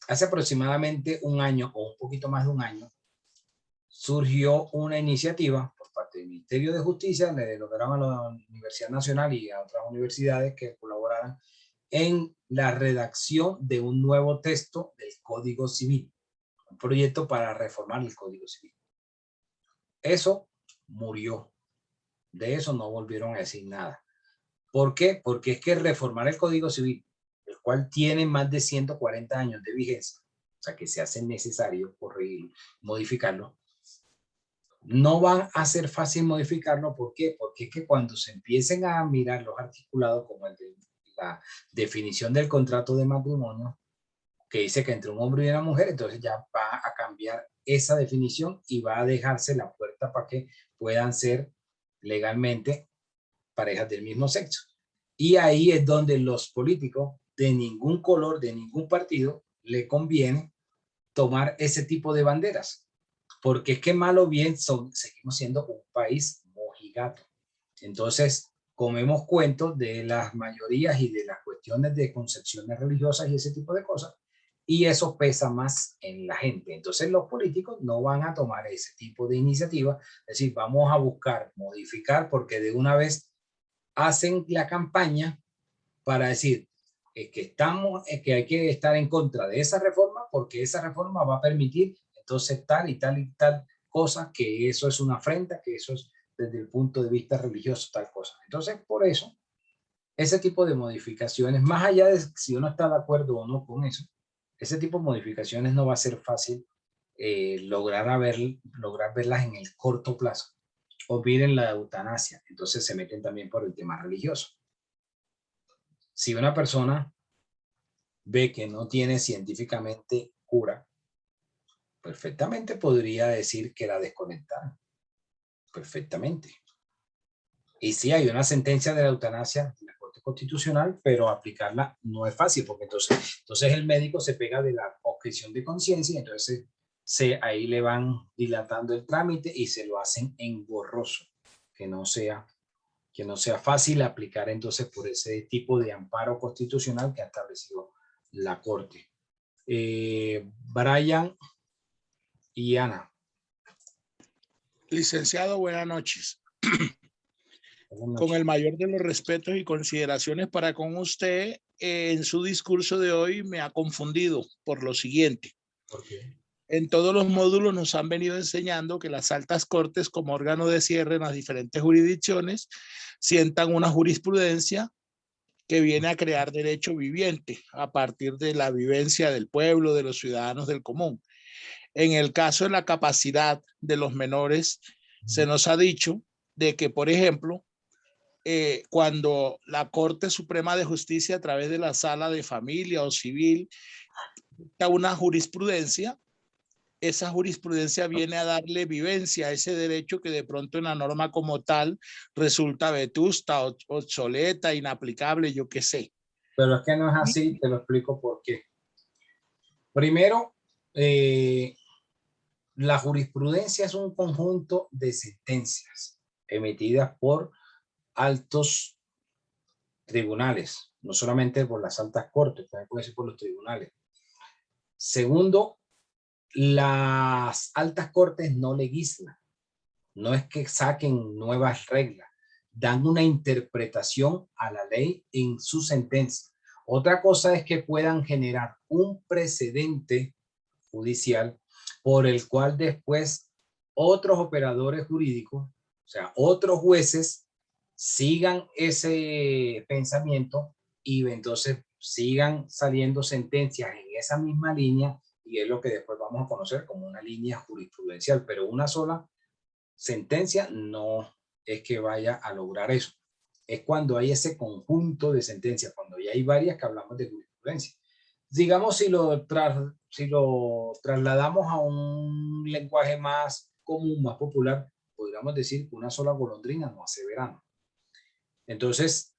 Hace aproximadamente un año o un poquito más de un año, surgió una iniciativa por parte del Ministerio de Justicia, le lograron a la Universidad Nacional y a otras universidades que colaboraran en la redacción de un nuevo texto del Código Civil, un proyecto para reformar el Código Civil. Eso murió. De eso no volvieron a decir nada. ¿Por qué? Porque es que reformar el Código Civil, el cual tiene más de 140 años de vigencia, o sea que se hace necesario corregirlo, modificarlo, no van a ser fácil modificarlo. ¿Por qué? Porque es que cuando se empiecen a mirar los articulados, como el de la definición del contrato de matrimonio, que dice que entre un hombre y una mujer, entonces ya va a cambiar esa definición y va a dejarse la puerta para que puedan ser legalmente parejas del mismo sexo. Y ahí es donde los políticos de ningún color, de ningún partido, le conviene tomar ese tipo de banderas. Porque es que mal o bien seguimos siendo un país mojigato. Entonces, comemos cuentos de las mayorías y de las cuestiones de concepciones religiosas y ese tipo de cosas. Y eso pesa más en la gente. Entonces, los políticos no van a tomar ese tipo de iniciativa. Es decir, vamos a buscar modificar porque de una vez hacen la campaña para decir que hay que estar en contra de esa reforma porque esa reforma va a permitir entonces tal y tal y tal cosa, que eso es una afrenta, que eso es desde el punto de vista religioso tal cosa. Entonces, por eso, ese tipo de modificaciones, más allá de si uno está de acuerdo o no con eso, ese tipo de modificaciones no va a ser fácil lograr verlas en el corto plazo. O miren la eutanasia, entonces se meten también por el tema religioso. Si una persona ve que no tiene científicamente cura, perfectamente podría decir que la desconectaran. Perfectamente. Y sí hay una sentencia de la eutanasia en la Corte Constitucional, pero aplicarla no es fácil, porque entonces el médico se pega de la objeción de conciencia, entonces ahí le van dilatando el trámite y se lo hacen engorroso, que no sea fácil aplicar entonces por ese tipo de amparo constitucional que ha establecido la Corte. Brian y Ana. Licenciado, buenas noches. Con el mayor de los respetos y consideraciones para con usted, en su discurso de hoy me ha confundido por lo siguiente. ¿Por qué? En todos los módulos nos han venido enseñando que las altas cortes como órgano de cierre en las diferentes jurisdicciones sientan una jurisprudencia que viene a crear derecho viviente a partir de la vivencia del pueblo, de los ciudadanos del común. En el caso de la capacidad de los menores, se nos ha dicho de que, por ejemplo, cuando la Corte Suprema de Justicia a través de la Sala de Familia o Civil da una jurisprudencia, esa jurisprudencia viene a darle vivencia a ese derecho que de pronto en la norma como tal resulta vetusta, obsoleta, inaplicable, yo qué sé. Pero es que no es así, te lo explico por qué. Primero, la jurisprudencia es un conjunto de sentencias emitidas por altos tribunales, no solamente por las altas cortes, también puede ser por los tribunales. Segundo, las altas cortes no legislan, no es que saquen nuevas reglas, dan una interpretación a la ley en su sentencia. Otra cosa es que puedan generar un precedente judicial por el cual después otros operadores jurídicos, o sea, otros jueces, sigan ese pensamiento y entonces sigan saliendo sentencias en esa misma línea, y es lo que después vamos a conocer como una línea jurisprudencial, pero una sola sentencia no es que vaya a lograr eso. Es cuando hay ese conjunto de sentencias, cuando ya hay varias que hablamos de jurisprudencia. Digamos, si lo trasladamos a un lenguaje más común, más popular, podríamos decir que una sola golondrina no hace verano. Entonces,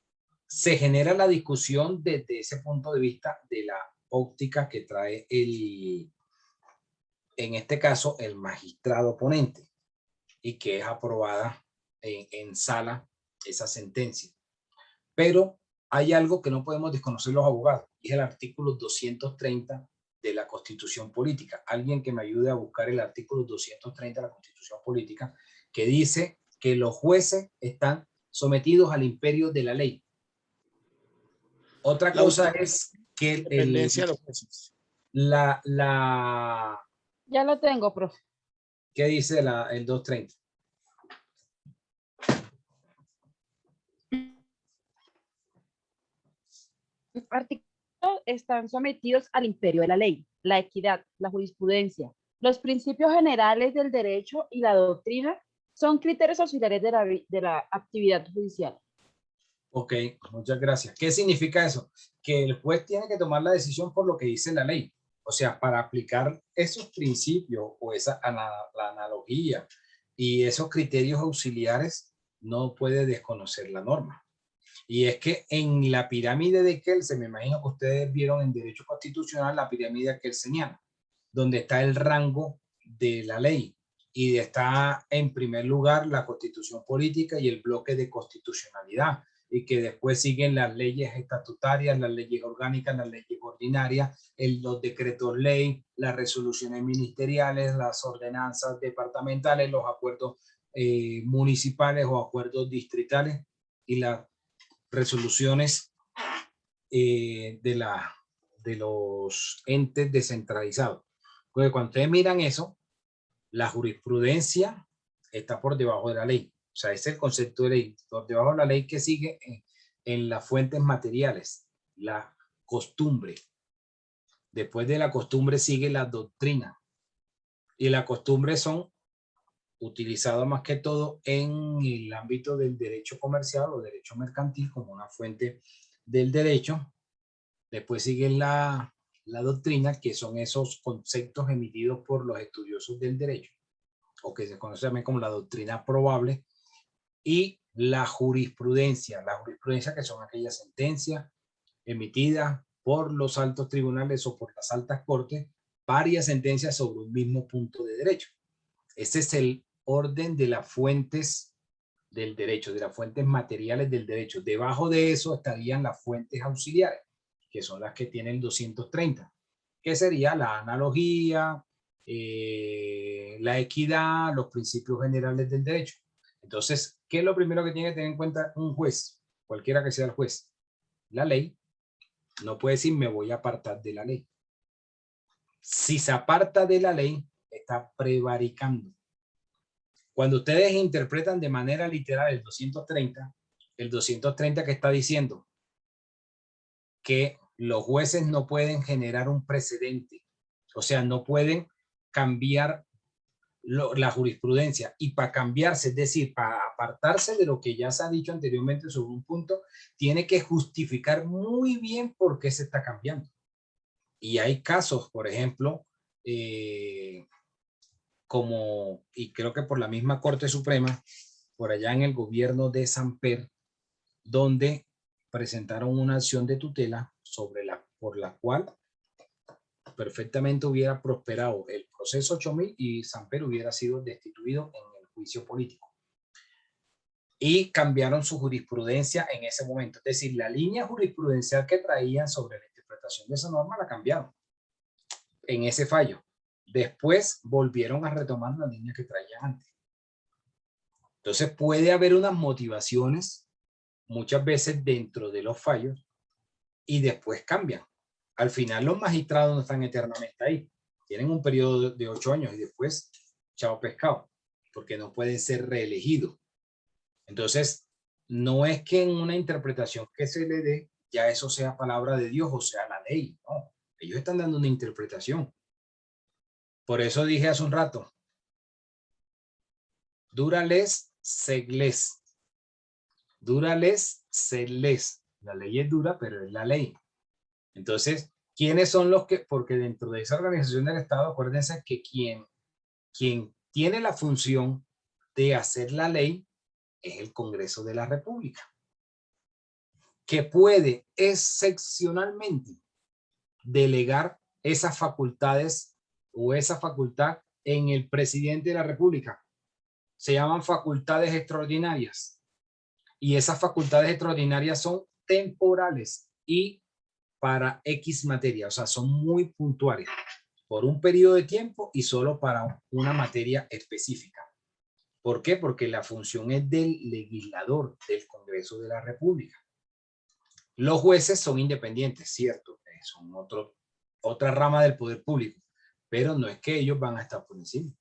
se genera la discusión desde ese punto de vista de la óptica que trae en este caso, el magistrado ponente, y que es aprobada en sala esa sentencia. Pero hay algo que no podemos desconocer los abogados, y es el artículo 230 de la Constitución Política. Alguien que me ayude a buscar el artículo 230 de la Constitución Política, que dice que los jueces están sometidos al imperio de la ley. Otra cosa es que Dependencia de los jueces. la Ya lo tengo, profe. ¿qué dice el 230? Artículos están sometidos al imperio de la ley, la equidad, la jurisprudencia, los principios generales del derecho y la doctrina son criterios auxiliares de la actividad judicial. Ok, muchas gracias. ¿Qué significa eso? Que el juez tiene que tomar la decisión por lo que dice la ley. O sea, para aplicar esos principios o la analogía y esos criterios auxiliares, no puede desconocer la norma. Y es que en la pirámide de Kelsen, me imagino que ustedes vieron en Derecho Constitucional la pirámide kelseniana, donde está el rango de la ley y está en primer lugar la Constitución Política y el bloque de constitucionalidad, y que después siguen las leyes estatutarias, las leyes orgánicas, las leyes ordinarias, los decretos ley, las resoluciones ministeriales, las ordenanzas departamentales, los acuerdos municipales o acuerdos distritales y las resoluciones de los entes descentralizados. Porque cuando ustedes miran eso, la jurisprudencia está por debajo de la ley. O sea, ese es el concepto de ley. Por debajo de la ley que sigue en las fuentes materiales, la costumbre. Después de la costumbre sigue la doctrina. Y la costumbre son utilizadas más que todo en el ámbito del derecho comercial o derecho mercantil como una fuente del derecho. Después sigue la doctrina, que son esos conceptos emitidos por los estudiosos del derecho, o que se conoce también como la doctrina probable. Y la jurisprudencia que son aquellas sentencias emitidas por los altos tribunales o por las altas cortes, varias sentencias sobre un mismo punto de derecho. Ese es el orden de las fuentes del derecho, de las fuentes materiales del derecho. Debajo de eso estarían las fuentes auxiliares, que son las que tienen 230, que sería la analogía, la equidad, los principios generales del derecho. Entonces, ¿qué es lo primero que tiene que tener en cuenta un juez? Cualquiera que sea el juez. La ley. No puede decir me voy a apartar de la ley. Si se aparta de la ley, está prevaricando. Cuando ustedes interpretan de manera literal el 230 que está diciendo que los jueces no pueden generar un precedente, o sea, no pueden cambiar la jurisprudencia, y para cambiarse, es decir, para apartarse de lo que ya se ha dicho anteriormente sobre un punto, tiene que justificar muy bien por qué se está cambiando. Y hay casos, por ejemplo, como, y creo que por la misma Corte Suprema, por allá en el gobierno de Samper, donde presentaron una acción de tutela por la cual perfectamente hubiera prosperado el proceso 8000 y Samper hubiera sido destituido en el juicio político. Y cambiaron su jurisprudencia en ese momento. Es decir, la línea jurisprudencial que traían sobre la interpretación de esa norma la cambiaron en ese fallo. Después volvieron a retomar la línea que traían antes. Entonces puede haber unas motivaciones muchas veces dentro de los fallos y después cambian. Al final los magistrados no están eternamente ahí. Tienen un periodo de 8 años y después chao pescado, porque no pueden ser reelegidos. Entonces, no es que en una interpretación que se le dé, ya eso sea palabra de Dios o sea la ley. No, ellos están dando una interpretación. Por eso dije hace un rato, dura les, sed les. Dura les, sed les. La ley es dura, pero es la ley. Entonces, ¿quiénes son los que? Porque dentro de esa organización del Estado, acuérdense que quien tiene la función de hacer la ley es el Congreso de la República, que puede excepcionalmente delegar esas facultades o esa facultad en el presidente de la República. Se llaman facultades extraordinarias y esas facultades extraordinarias son temporales y para X materia, o sea, son muy puntuales, por un periodo de tiempo y solo para una materia específica. ¿Por qué? Porque la función es del legislador del Congreso de la República. Los jueces son independientes, cierto, son otra rama del poder público, pero no es que ellos van a estar por encima.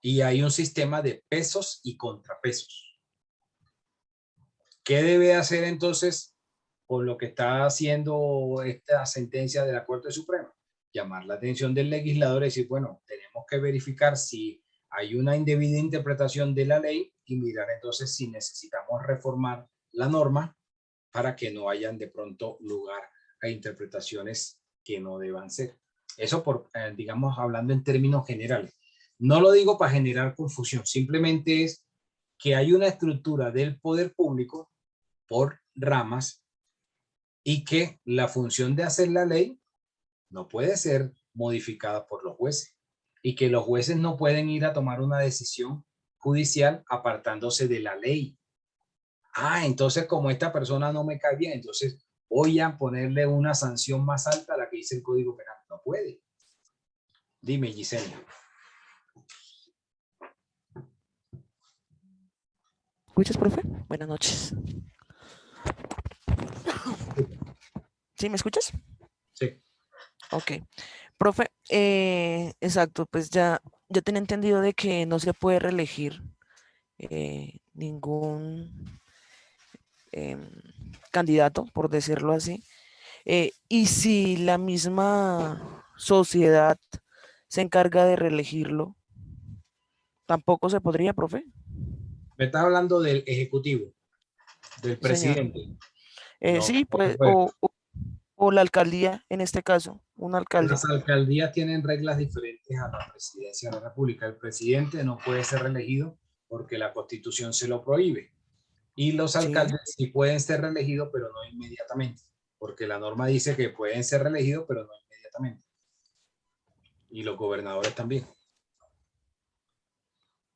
Y hay un sistema de pesos y contrapesos. ¿Qué debe hacer entonces con lo que está haciendo esta sentencia de la Corte Suprema? Llamar la atención del legislador y decir, bueno, tenemos que verificar si hay una indebida interpretación de la ley y mirar entonces si necesitamos reformar la norma para que no hayan de pronto lugar a interpretaciones que no deban ser. Eso por, digamos, hablando en términos generales. No lo digo para generar confusión, simplemente es que hay una estructura del poder público por ramas y que la función de hacer la ley no puede ser modificada por los jueces y que los jueces no pueden ir a tomar una decisión judicial apartándose de la ley. Ah, entonces como esta persona no me cae bien, entonces voy a ponerle una sanción más alta a la que dice el Código Penal. No puede. Dime, Gisela. ¿Escuchas, profe? Buenas noches. ¿Sí me escuchas? Sí. Ok. Profe, exacto, pues ya tenía entendido de que no se puede reelegir ningún candidato, por decirlo así. Y si la misma sociedad se encarga de reelegirlo, ¿tampoco se podría, profe? Me estás hablando del Ejecutivo, del presidente. No, sí, pues, no o la alcaldía, en este caso, un alcalde. Las alcaldías tienen reglas diferentes a la presidencia de la República. El presidente no puede ser reelegido porque la Constitución se lo prohíbe. Y los alcaldes sí pueden ser reelegidos, pero no inmediatamente, porque la norma dice que pueden ser reelegidos, pero no inmediatamente. Y los gobernadores también.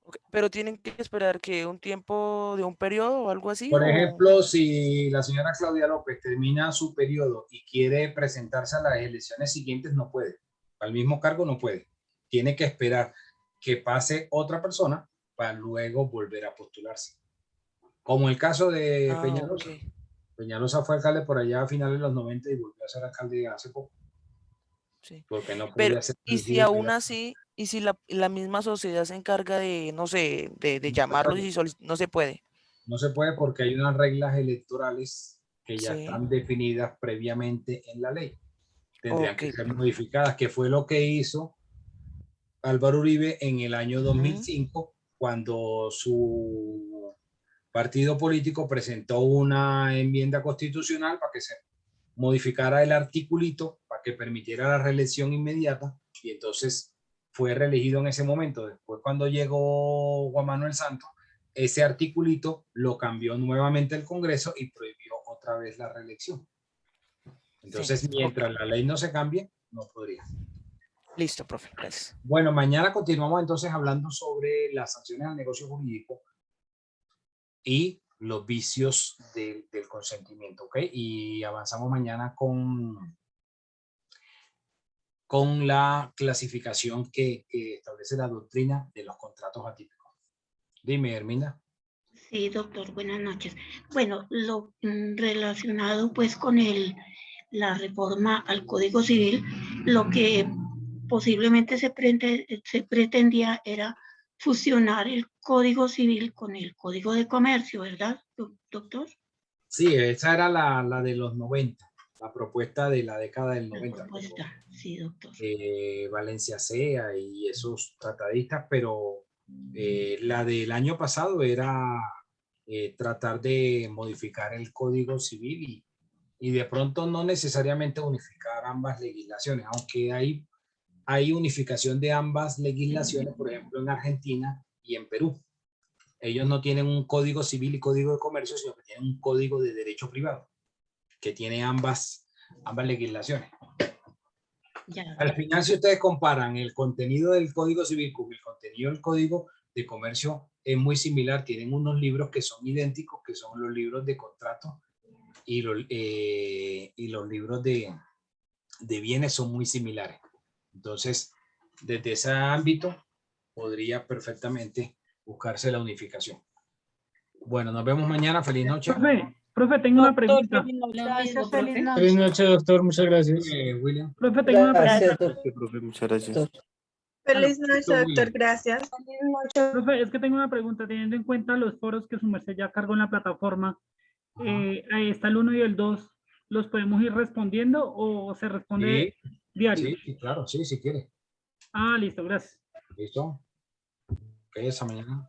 Okay, pero tienen que esperar que un tiempo de un periodo o algo así. Por ejemplo, si la señora Claudia López termina su periodo y quiere presentarse a las elecciones siguientes, no puede. Al mismo cargo no puede. Tiene que esperar que pase otra persona para luego volver a postularse. Como el caso de Peñalosa. Okay. Peñalosa fue alcalde por allá a finales de los 90 y volvió a ser alcalde hace poco. Sí. Porque no Pero, podía ser. y si aún así, y si la misma sociedad se encarga de, no sé, de llamarlos y no se puede. No se puede porque hay unas reglas electorales que ya están definidas previamente en la ley. Tendrían que ser modificadas, que fue lo que hizo Álvaro Uribe en el año 2005, cuando su partido político presentó una enmienda constitucional para que se modificara el articulito para que permitiera la reelección inmediata, y entonces fue reelegido en ese momento. Después, cuando llegó Juan Manuel Santos, ese articulito lo cambió nuevamente el Congreso y prohibió otra vez la reelección. Entonces, mientras la ley no se cambie, no podría. Listo, profe, gracias. Bueno, mañana continuamos entonces hablando sobre las sanciones al negocio jurídico y los vicios del consentimiento, ¿ok? Y avanzamos mañana con la clasificación que establece la doctrina de los contratos atípicos. Dime, Herminda. Sí, doctor, buenas noches. Bueno, lo relacionado pues con la reforma al Código Civil, lo que posiblemente se pretendía era fusionar el Código Civil con el Código de Comercio, ¿verdad, doctor? Sí, esa era la de los 90, la propuesta de la década del 90. Sí, doctor. Valencia Sea y esos tratadistas, pero la del año pasado era tratar de modificar el Código Civil y de pronto no necesariamente unificar ambas legislaciones, aunque hay unificación de ambas legislaciones, por ejemplo en Argentina y en Perú. Ellos no tienen un Código Civil y Código de Comercio, sino que tienen un Código de Derecho Privado, que tiene ambas legislaciones. Al final, si ustedes comparan el contenido del Código Civil con el contenido del Código de Comercio, es muy similar. Tienen unos libros que son idénticos, que son los libros de contrato y los libros de bienes son muy similares. Entonces, desde ese ámbito podría perfectamente buscarse la unificación. Bueno, nos vemos mañana. Feliz noche. Profe, tengo una pregunta. Gracias, feliz Feliz noche, doctor. Muchas gracias. William. Profe, tengo una Gracias, pregunta. Profe, muchas gracias. Feliz noche, doctor. Gracias. Profe, es que tengo una pregunta. Teniendo en cuenta los foros que su merced ya cargó en la plataforma, ahí está el 1 y el 2. ¿Los podemos ir respondiendo o se responde diario? Sí, claro, sí, si quiere. Ah, listo, gracias. ¿Listo? Ok, esa mañana.